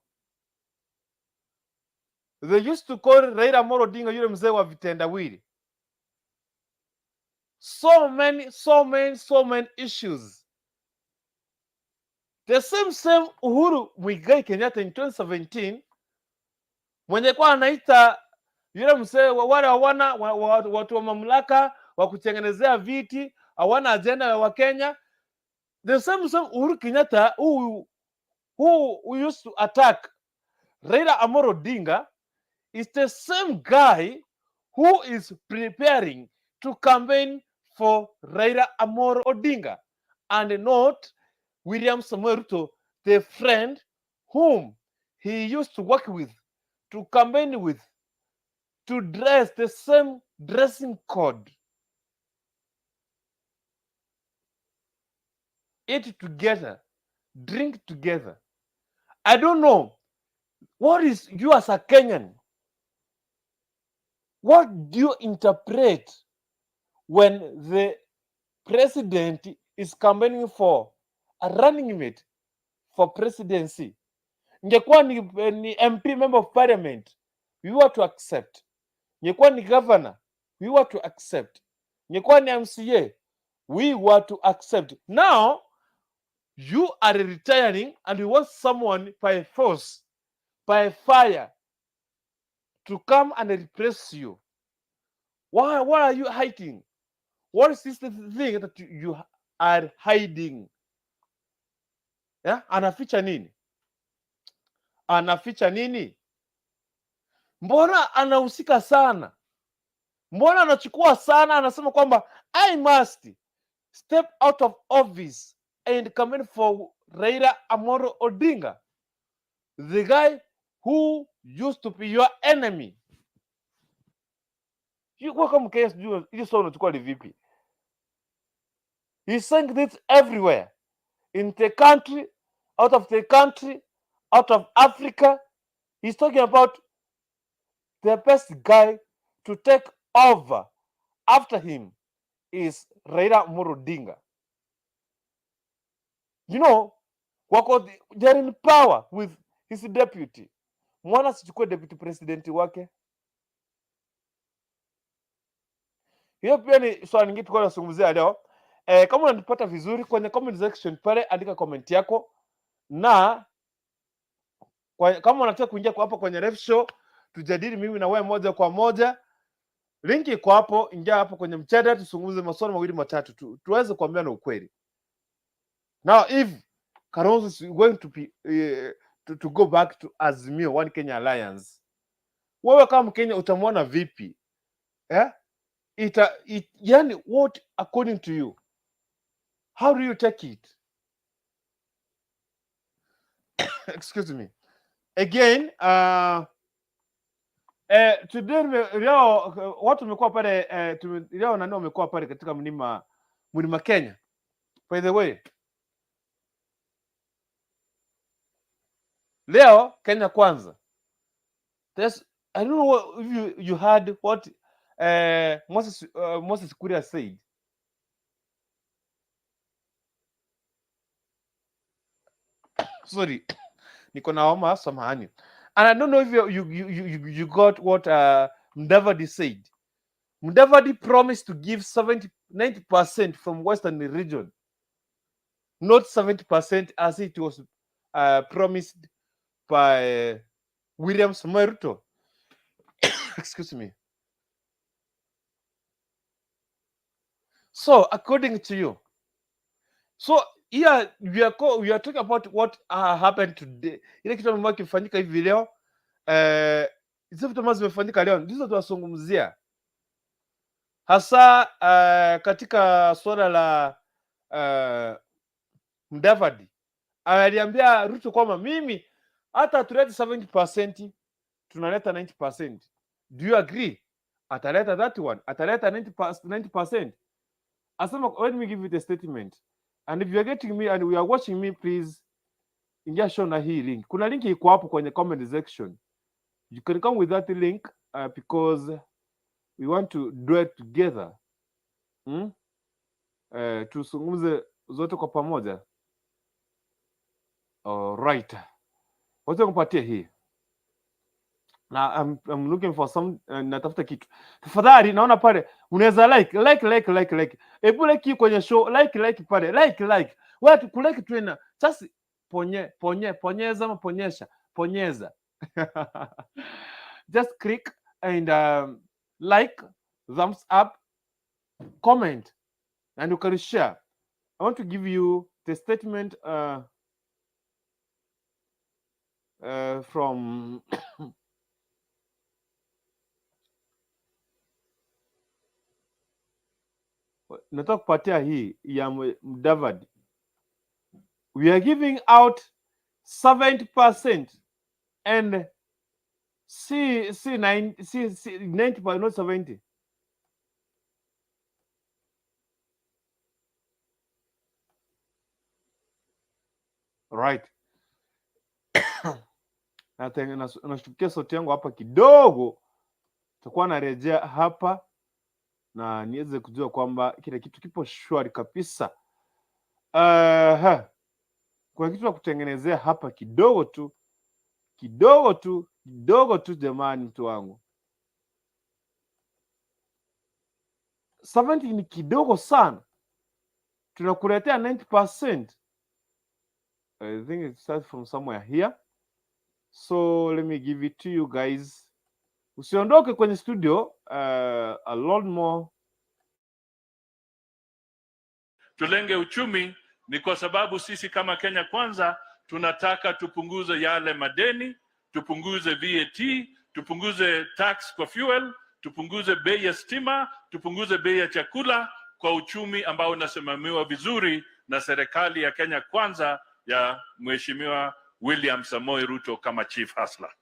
They used to call Raila Amolo Odinga yule mzee wa vitendawili. So many issues. The same Uhuru Muigai Kenyatta in 2017, mwenye kwa anaita yule mzee wale hawana watu wa mamlaka wa kutengenezea viti, hawana agenda ya Wakenya. The same Uhuru Kenyatta who used to attack Raila Amolo Odinga is the same guy who is preparing to campaign for Raila Amolo Odinga, and not William Samoei Ruto, the friend whom he used to work with, to campaign with, to dress the same dressing code, eat together, drink together. I don't know, what is you as a Kenyan, what do you interpret when the president is campaigning for a running mate for presidency? Ingekuwa ni MP, member of parliament, we were to accept. Ingekuwa ni governor, we were to accept. Ingekuwa ni MCA, we were to accept. Now you are retiring and you want someone by force, by fire, to come and replace you. Why are you hiding? What is this thing that you are hiding? Yeah? Anaficha nini? Anaficha nini? Mbona anahusika sana? Mbona anachukua sana? Anasema kwamba I must step out of office and come in for Raila Amolo Odinga, the guy who used to be your enemy. Kwa kama Mkenya sijui hiyo sio unachukua ni vipi? He's saying this everywhere, in the country, out of the country, out of Africa. He's talking about the best guy to take over after him is Raila Amolo Odinga. You know, they're in power with his deputy. Mwana sichukue deputy president wake. Hiyo pia ni swali nyingine tulikuwa tunazungumzia leo. Kama unanipata vizuri kwenye comment section pale, andika comment yako, na kama unataka kuingia hapo kwenye live show tujadili mimi na wewe moja kwa moja, linki iko hapo, ingia hapo kwenye mchada tuzungumze maswali mawili matatu tuweze kuambiana ukweli. Now if Kalonzo is going to be to go back to Azimio, One Kenya Alliance, wewe kama Mkenya utamwona vipi? Yani, what according to you, how do you take it? Excuse me. Again, today leo watu wamekuwa pale leo nani wamekuwa pale katika mlima Kenya. By the way, leo Kenya kwanza. I don't know if you heard what Moses Kuria said. Sorry, niko na homa, samahani. And I don't know if you got what Mudavadi said. Mudavadi promised to give 90% from Western region, not 70% as it was promised by William Samoei Ruto. Excuse me. So according to you, so here we are talking about what happened today. Ile kitu ambacho kimefanyika hivi leo, hizo vitu ambazo zimefanyika leo ndizo tunazungumzia hasa katika swala la Mudavadi. Aliambia Ruto kwamba mimi hata tulete 70%, tunaleta 90%. Do you agree? Ataleta that one, ataleta 90%. Asema, let me give you the statement. And if you are getting me and we are watching me, please ingia show na hii link. Kuna link iko hapo kwenye comment section. You can come with that link because we want to do it together. Tusungumze zote kwa pamoja. All right. Wacha kupatia hii. Na I'm looking for some natafuta kitu. Tafadhali naona pale unaweza like. Hebu like kwenye show, like pale. Like. Wewe kulike tena. Sasa ponyeza ama ponyeza. Just click and like, thumbs up, comment, and you can share. I want to give you the statement from nataka kupatia hii ya Mudavadi. We are giving out 70% and see 90 but not 70. Right. Nashtukia sauti yangu hapa kidogo, takuwa narejea hapa na niweze kujua kwamba kile kitu kipo shwari kabisa. Kwa kitu cha kutengenezea hapa kidogo tu jamani, mtu wangu. 70 ni kidogo sana, tunakuletea 90%. I think it starts from somewhere here, so let me give it to you guys. Usiondoke kwenye studio, a lot more. Tulenge uchumi ni kwa sababu sisi kama Kenya Kwanza tunataka tupunguze yale madeni, tupunguze VAT, tupunguze tax kwa fuel, tupunguze bei ya stima, tupunguze bei ya chakula, kwa uchumi ambao unasimamiwa vizuri na serikali ya Kenya Kwanza ya Mheshimiwa William Samoei Ruto kama chief hustler.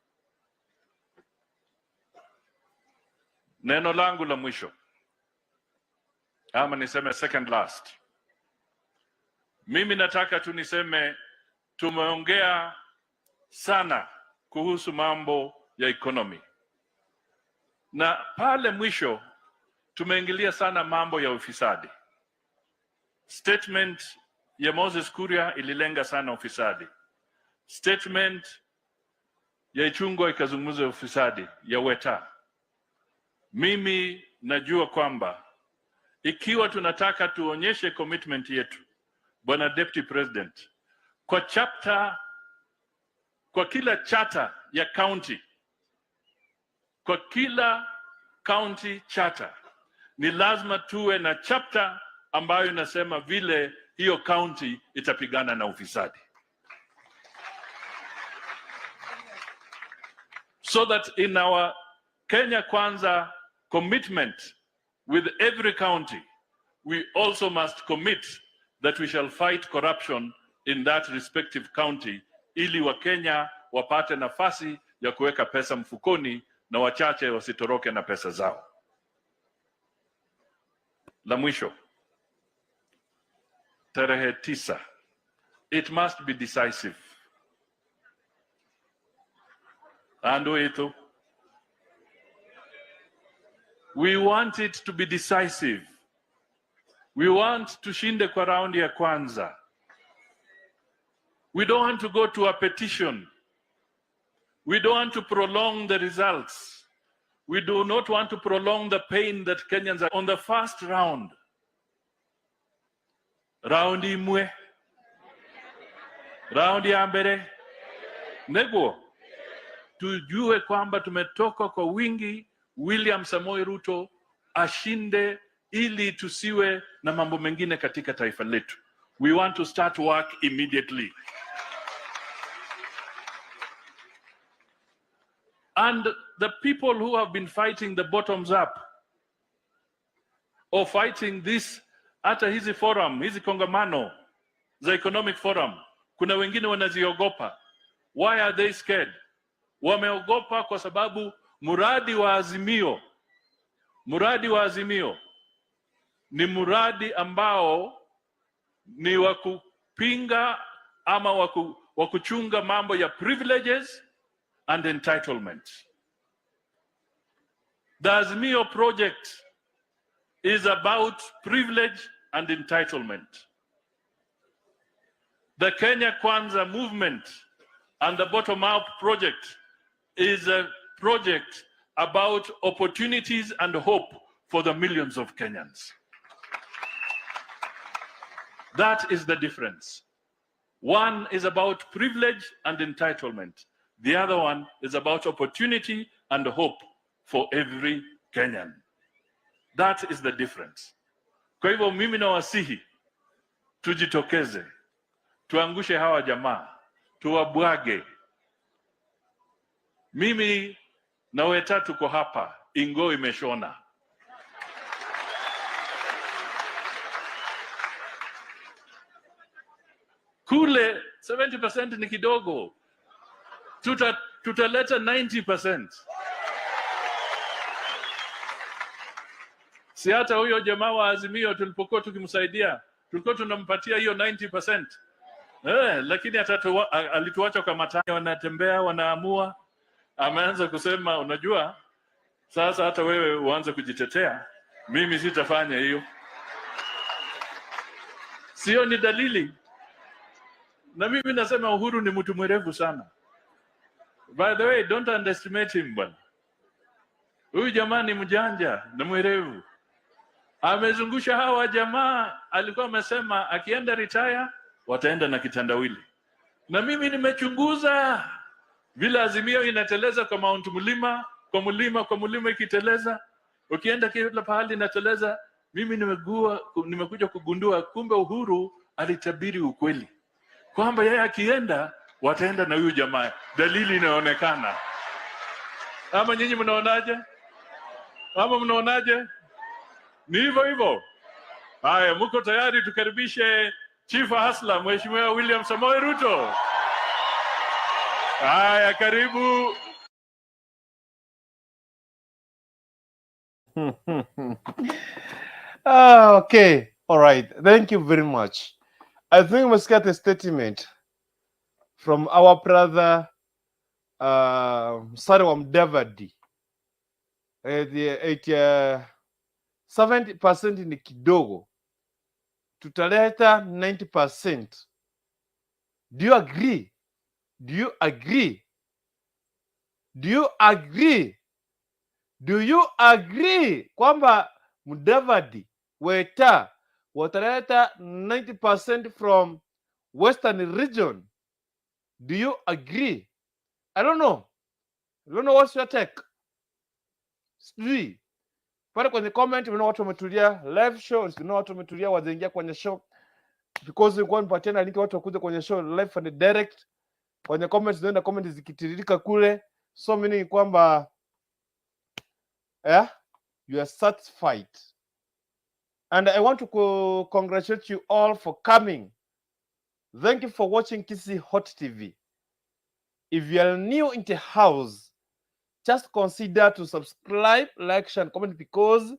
Neno langu la mwisho, ama niseme second last, mimi nataka tu niseme tumeongea sana kuhusu mambo ya economy, na pale mwisho tumeingilia sana mambo ya ufisadi. Statement ya Moses Kuria ililenga sana ufisadi. Statement ya Ichung'wah ikazungumza ufisadi ya Weta. Mimi najua kwamba ikiwa tunataka tuonyeshe commitment yetu, Bwana Deputy President, kwa kila charter ya county, kwa kila county charter, ni lazima tuwe na chapter ambayo inasema vile hiyo county itapigana na ufisadi. So that in our Kenya Kwanza commitment with every county, we also must commit that we shall fight corruption in that respective county, ili Wakenya wapate nafasi ya kuweka pesa mfukoni na wachache wasitoroke na pesa zao. La mwisho, tarehe 9, it must be decisive. Ando ito, we want it to be decisive. We want tushinde kwa raundi ya kwanza. We don't want to go to a petition. We don't want to prolong the results. We do not want to prolong the pain that Kenyans are on the first round. Raundi imwe. Raundi ya mbele. Nego. Tujue kwamba tumetoka kwa wingi, William Samoei Ruto ashinde, ili tusiwe na mambo mengine katika taifa letu. We want to start work immediately. And the people who have been fighting the bottoms up, or fighting this, hata hizi forum, hizi kongamano za economic forum, kuna wengine wanaziogopa. Why are they scared? Wameogopa kwa sababu muradi wa Azimio ni muradi ambao ni wa kupinga ama wa kuchunga mambo ya privileges and entitlement. The Azimio project is about privilege and entitlement. The Kenya Kwanza movement and the bottom-up project is a project about opportunities and hope for the millions of Kenyans. That is the difference. One is about privilege and entitlement. The other one is about opportunity and hope for every Kenyan. That is the difference. Kwa hivyo mimi nawasihi tujitokeze, tuangushe hawa jamaa, tuwabwage. Mimi na Weta tuko hapa, ingo imeshona. Kule 70% ni kidogo. Tutaleta 90%. Si hata huyo jamaa wa Azimio tulipokuwa tukimsaidia, tulikuwa tunampatia hiyo 90%. Lakini alituacha kwa matani, wanatembea wanaamua. Ameanza kusema unajua sasa hata wewe uanze kujitetea, mimi sitafanya hiyo. Sio ni dalili? Na mimi nasema Uhuru ni mtu mwerevu sana. By the way, don't underestimate him bwana. Huyu jamaa ni mjanja na mwerevu. Amezungusha hawa jamaa, alikuwa amesema akienda retire wataenda na kitandawili. Na mimi nimechunguza vile Azimio inateleza kwa Mount Mlima, kwa mlima ikiteleza, ukienda kila pahali inateleza. Mimi nimekuja kugundua kumbe Uhuru alitabiri ukweli kwamba yeye akienda wataenda na huyu jamaa. Dalili inaonekana. Ama nyinyi mnaonaje? Ni hivyo. Haya, mko tayari tukaribishe Chief Hasla Mheshimiwa William Samoei Ruto? Haya, karibu. Okay. All right. Thank you very much. I think we must get a statement from our brother Sarwa Mudavadi. 70% ni kidogo, tutaleta 90%. Do you agree? Do you agree? Do you agree? Do you agree kwamba Mudavadi Weta wataleta 90% from Western region? Do you agree? I don't know. What's your take? Sijui. Pale kwenye comment unaona watu wametulia live show, unaona watu wametulia wazaingia kwenye show because we want patena link watu wakuja kwenye show live and direct. Kwenye comments unaenda comment zikitiririka kule, so meaning kwamba you are satisfied. And I want to congratulate you all for coming. Thank you for watching Kisii Hot TV. If you are new in the house, just consider to subscribe, like, share, and comment because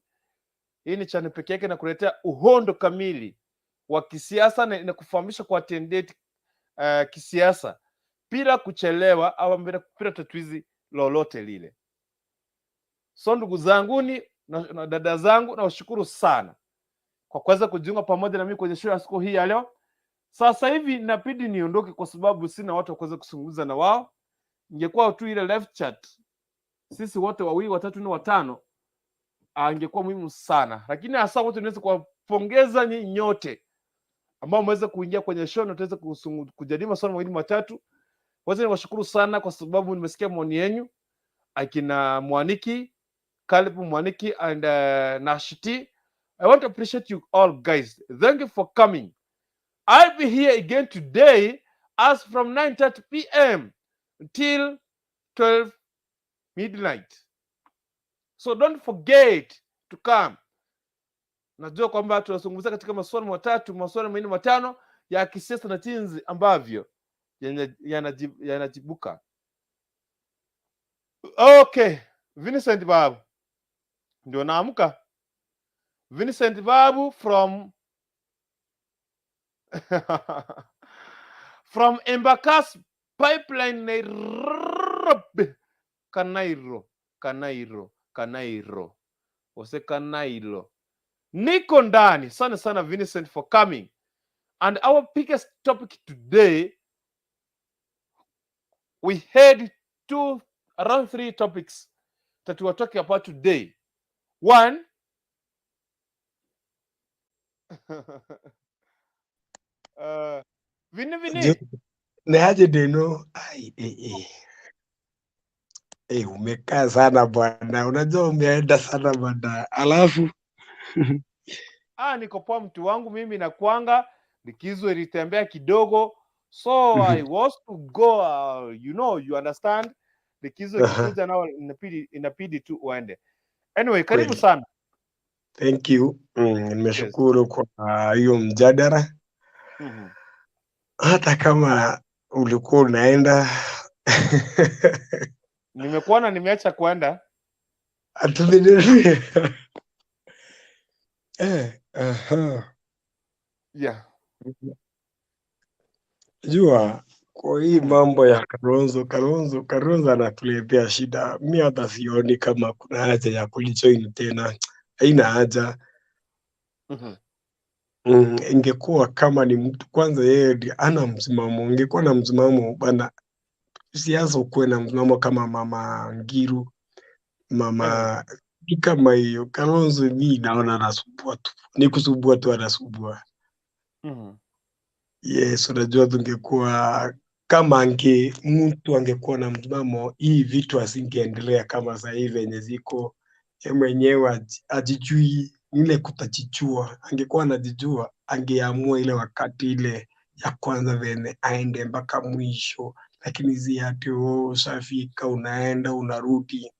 hii ni channel pekee yake na kuletea uhondo kamili wa kisiasa na inakufahamisha kwa tendeti kisiasa bila kuchelewa au bila tatuizi lolote lile. So ndugu zanguni na dada zangu, nawashukuru sana kwa kuweza kujiunga pamoja na mimi kwenye show ya siku hii ya leo. Sasa hivi inabidi niondoke kwa sababu sina watu wa kuweza kuzungumza na wao. Ingekuwa tu ile live chat sisi wote wawili, watatu na watano, angekuwa muhimu sana. Lakini hasa wote tunaweza kuwapongeza nyinyi nyote ambao mmeweza kuingia kwenye show na tuweze kujadili masuala mawili matatu. Kwanza niwashukuru sana kwa sababu nimesikia maoni yenu, akina Mwaniki, Kalib Mwaniki and Nashiti. I want to appreciate you all guys. Thank you for coming. I'll be here again today as from 9:30 p.m. until 12 midnight. So don't forget to come. Najua kwamba tunazungumzia katika masuala matatu, masuala manne matano ya kisiasa na jinsi ambavyo yanajibuka. Okay, Vincent Babu ndio naamka. Vincent Babu from from Embakasi Pipeline, Nairobi. Kanairo. Ose Kanailo. Niko ndani. Sana Vincent for coming. And our biggest topic today, we had around 3 topics that we are talking about today. One, Vini. Neaje Deno? Umekaa sana bwana. Unajua umeenda sana bwana. Alafu niko poa mtu wangu, mimi na kwanga likizo ilitembea kidogo, so I was to go, you understand, likizo ikikuja nao inapidi tu uende. Anyway, karibu sana. Thank you. Nimeshukuru kwa hiyo mjadala. Hata kama ulikuwa unaenda nimekuona nimeacha kwenda. Atuminie. Yeah. Jua kwa hii mambo ya Kalonzo anatuletea shida. Mi hata sioni kama kuna haja ya kulijoin tena, haina haja. Ingekuwa kama ni mtu kwanza, yeye ana msimamo. Ingekuwa na msimamo bana, siasa ukuwe na msimamo kama Mama Ngiru, mama kama hiyo. Kalonzo mi naona anasumbua tu, ni kusumbua tu, anasumbua. Yes, unajua tungekuwa kama mtu angekuwa na msimamo, hii vitu asingeendelea kama sasa hivi yenye ziko. Yeye mwenyewe ajijui, ile kutajichua. Angekuwa anajijua, angeamua ile wakati ile ya kwanza vene aende mpaka mwisho, lakini zi ati ushafika unaenda unarudi.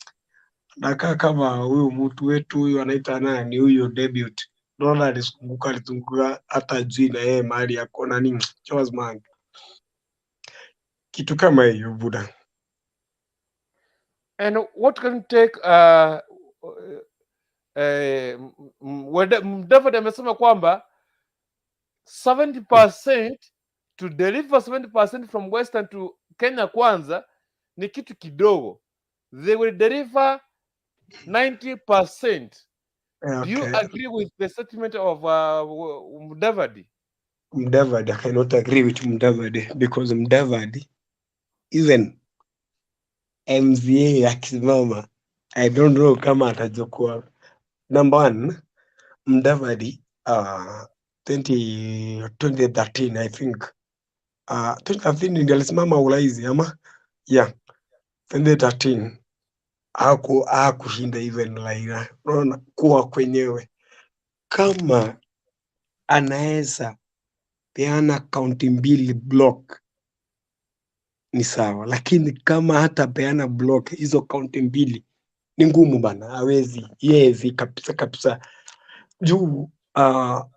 Nakaa kama huyu mtu wetu huyu anaita nani huyo debut. Naona alizunguka hata jui na yeye mahali yako nani Chosman. Kitu kama hiyo buda. And what can take Mudavadi amesema kwamba 70% to deliver 70% from Western to Kenya kwanza ni kitu kidogo. They will deliver 90%. Do you agree with the statement of Mudavadi? Mudavadi, I cannot agree with Mudavadi because Mudavadi, even MCA akisimama, I don't know kama atajokuwa. Number one, Mudavadi 2013 I think 2013 ndio alisimama ulaizi ama yeah 2013 hakushinda even Raila. Unaona kuwa kwenyewe kama anaweza peana kaunti mbili block ni sawa, lakini kama hata peana block hizo kaunti mbili ni ngumu bana, hawezi yezi kabisa juu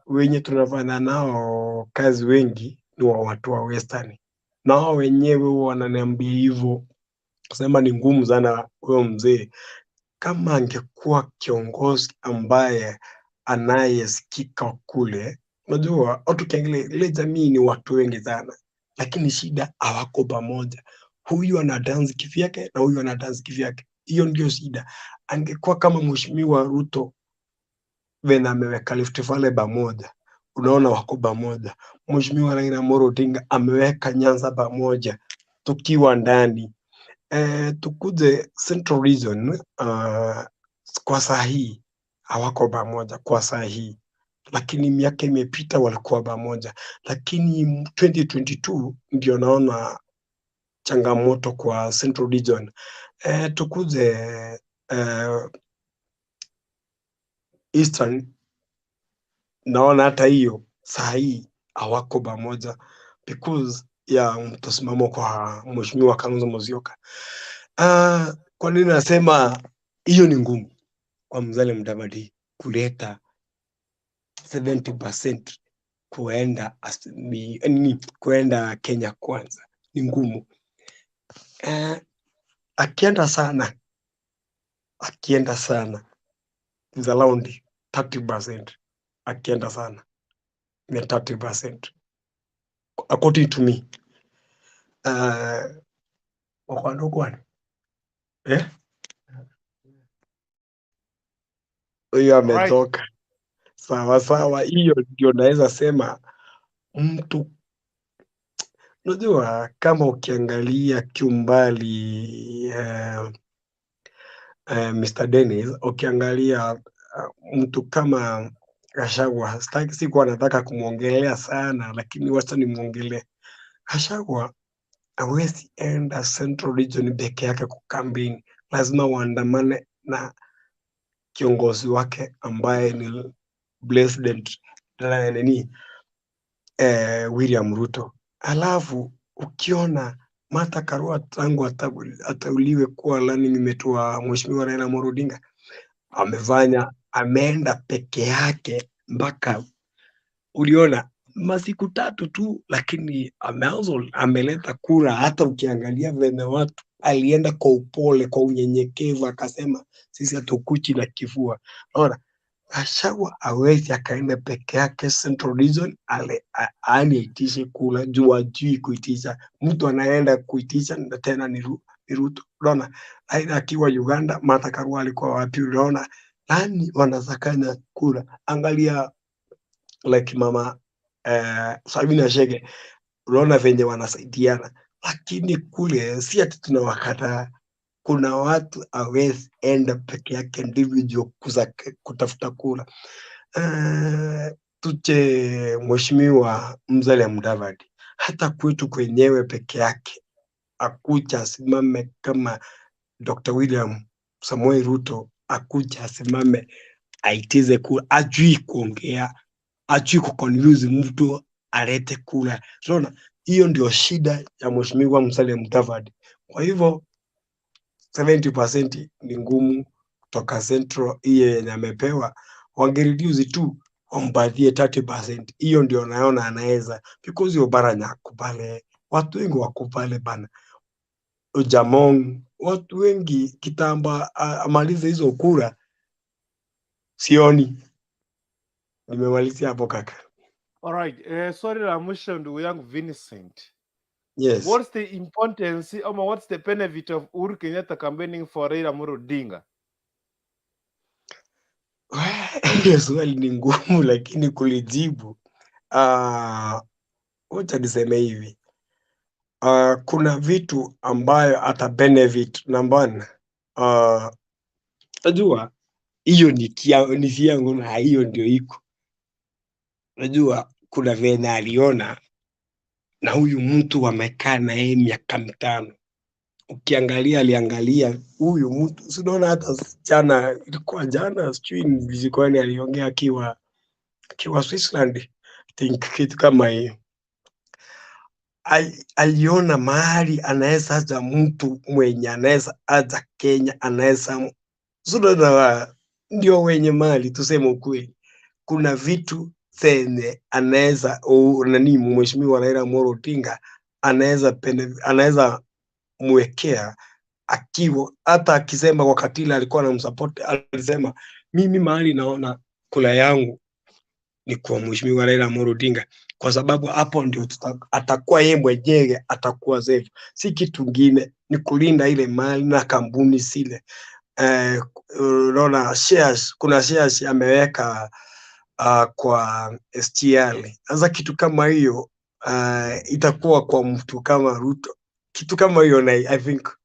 wenye tunafanya nao kazi wengi ni wa watu wa Western, na wao wenyewe wananiambia hivyo, kusema ni ngumu sana. Huyo mzee kama angekuwa kiongozi ambaye anayesikika kule, unajua watu kiangalia ile jamii ni watu wengi sana, lakini shida hawako pamoja. Huyu ana dance kivyake na huyu ana dance kivyake, hiyo ndio shida. Angekuwa kama Mheshimiwa Ruto vena ameweka Rift Valley pamoja, unaona wako pamoja. Mheshimiwa Raila Odinga ameweka Nyanza pamoja, tukiwa ndani. Tukuje Central Region, kwa saa hii hawako pamoja kwa saa hii, lakini miaka imepita walikuwa pamoja, lakini 2022 ndio naona changamoto kwa Central Region. Tukuje Eastern, naona hata hiyo saa hii hawako pamoja because ya mtosimamo kwa Mheshimiwa Kalonzo Musyoka. Kwa nini nasema hiyo ni ngumu kwa Musalia Mudavadi kuleta 70% kuenda Kenya kwanza? Ni ngumu. Akienda sana is around 30%. Akienda sana ni 30% according to me. Wakwandokwani huyo ametoka. Sawa, hiyo ndio naweza sema mtu. Unajua kama ukiangalia kiumbali Mr. Dennis, ukiangalia mtu kama Gachagua, sikuwa nataka kumwongelea sana, lakini wacha nimwongelee. Gachagua hawezi enda Central Region peke yake kukampeni, lazima waandamane na kiongozi wake ambaye ni President William Ruto. Alafu ukiona Martha Karua tangu atauliwe kuwa running mate wa Mheshimiwa Raila Odinga, ameenda peke yake mpaka uliona masiku 3 tu, lakini ameleta kura. Hata ukiangalia vile watu alienda kwa upole, kwa unyenyekevu, akasema sisi hatukuchi na kifua. Unaona Gachagua hawezi akaenda peke yake Central Region aitishe kula juu hajui kuitisha. Mtu anaenda kuitisha na tena ni Ruto. Unaona, aidha akiwa Uganda, Martha Karua alikuwa wapi? Unaona, nani wanasakanya kula? Angalia like mama Sabina Chege, unaona venye wanasaidiana, lakini kule si ati tunawakataa. Kuna watu hawezi enda peke yake individual kutafuta kula. Tuche Mheshimiwa Musalia Mudavadi, hata kwetu kwenyewe peke yake akuja asimame kama Dr. William Samoei Ruto, akuja asimame aitize kula, ajui kuongea, ajui kuconfuse mtu alete kula. Unaona, hiyo ndio shida ya Mheshimiwa Musalia Mudavadi. Kwa hivyo 70% ni ngumu kutoka Central, hiyo yenye amepewa wangereduce tu wampatie 30%. Hiyo ndio naona anaweza, because hiyo Baranya akubale, watu wengi wakubale bana, Ujamong, watu wengi kitamba amalize hizo kura, sioni. Nimemalizia hapo kaka. Alright, swali la mwisho ndugu yangu Vincent. Yes. What's the importance or what's the benefit of Uhuru Kenyatta campaigning for Raila Amolo Odinga? Hiyo swali ni ngumu lakini kulijibu, wacha niseme hivi. Kuna vitu ambayo ata benefit nambana. Najua hiyo ni yangu na hiyo ndio iko. Najua kuna vena aliona na huyu mtu wamekaa na yeye miaka 5. Ukiangalia aliangalia huyu mtu, sinaona hata jana, ilikuwa jana sijui nilikuwa aliongea akiwa Switzerland, think kitu kama hiyo. Aliona mahali anaweza aja mtu mwenye anaweza aja Kenya, anaweza sura, ndio wenye mali, tuseme ukweli. Kuna vitu zenye anaweza nani Mheshimiwa Raila Amolo Odinga anaweza mwekea, akiwa hata akisema wakati ile alikuwa anamsupport, alisema mimi mahali naona kula yangu ni kwa Mheshimiwa Raila Amolo Odinga, kwa sababu hapo ndio atakuwa yeye mwenyewe atakuwa safe. Si kitu kingine, ni kulinda ile mali na kampuni zile. Unaona shares, kuna shares ameweka kwa STL. Sasa kitu kama hiyo itakuwa kwa mtu kama Ruto, kitu kama hiyo, na I think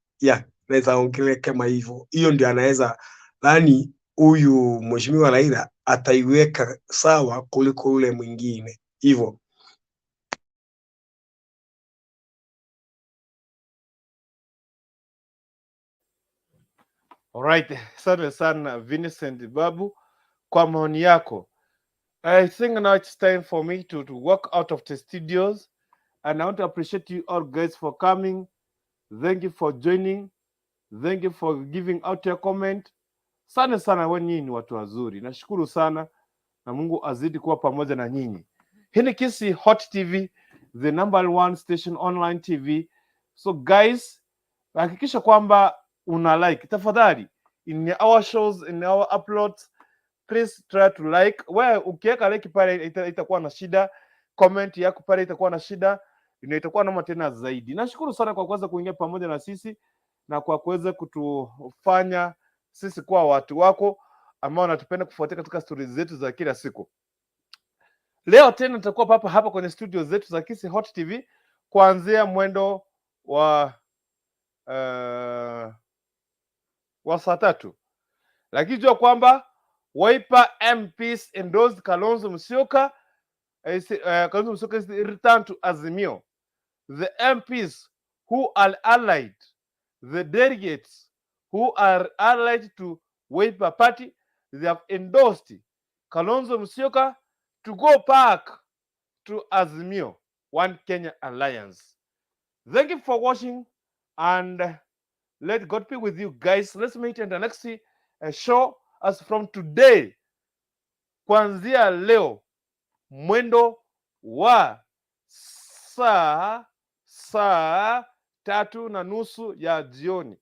naweza ongelea kama hivyo. Hiyo ndio anaweza, yani huyu Mheshimiwa Raila ataiweka sawa kuliko ule mwingine hivyo. Alright, asante sana Vincent Babu kwa maoni yako. I think now it's time for me to walk out of the studios, and I want to appreciate you all guys for coming. Thank you for joining. Thank you for giving out your comment. Sana sana, wewe nyinyi watu wazuri. Nashukuru sana na Mungu azidi kuwa pamoja na nyinyi. Hii ni Kisii Hot TV, the #1 station online TV. So guys, hakikisha kwamba una like tafadhali in our shows, in our uploads. Please try to like. Wewe ukiweka like pale itakuwa na shida, comment yako pale itakuwa na shida, itakuwa noma tena zaidi. Nashukuru sana kwa kuweza kuingia pamoja na sisi na kwa kuweza kutufanya sisi kuwa watu wako ambao wanatupenda kufuatia katika stories zetu za kila siku. Leo tena tutakuwa hapa kwenye studio zetu za Kisii Hot TV kuanzia mwendo wa saa 3. Lakini jua kwamba Wiper MPs endorsed Kalonzo Musyoka. Kalonzo Musyoka is return to Azimio. The MPs who are allied, the delegates who are allied to Wiper Party, they have endorsed Kalonzo Musyoka to go back to Azimio, One Kenya Alliance. Thank you for watching, and let God be with you guys. Let's meet in the next show as from today. Kuanzia leo mwendo wa saa 3:30 ya jioni.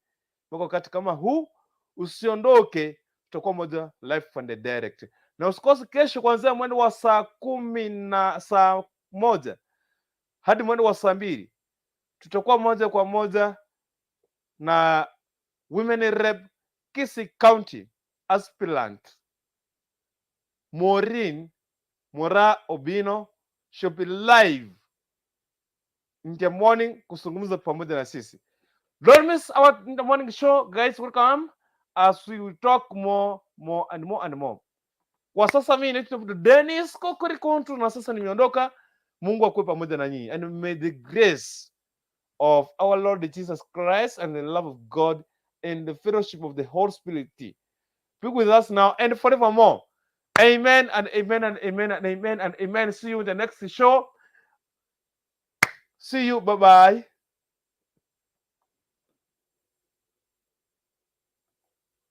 Kwa wakati kama huu usiondoke, tutakuwa moja live and direct. na usikose kesho kuanzia mwendo wa saa 1 hadi mwendo wa saa 2 tutakuwa moja kwa moja na Women Rep Kisii County aspirant Maureen Mora Obino should be live in the morning kuzungumza pamoja na sisi. Don't miss our in the morning show, guys. Welcome as we will talk more and more. Kwa sasa mimi naitwa Dennis Kokorikontu na sasa nimeondoka. Mungu akuwe pamoja na nyinyi, and may the grace of our Lord Jesus Christ and the love of God and the fellowship of the Holy Spirit be with us now and forevermore. Amen and amen and amen and amen and amen. See you in the next show. See you. Bye-bye.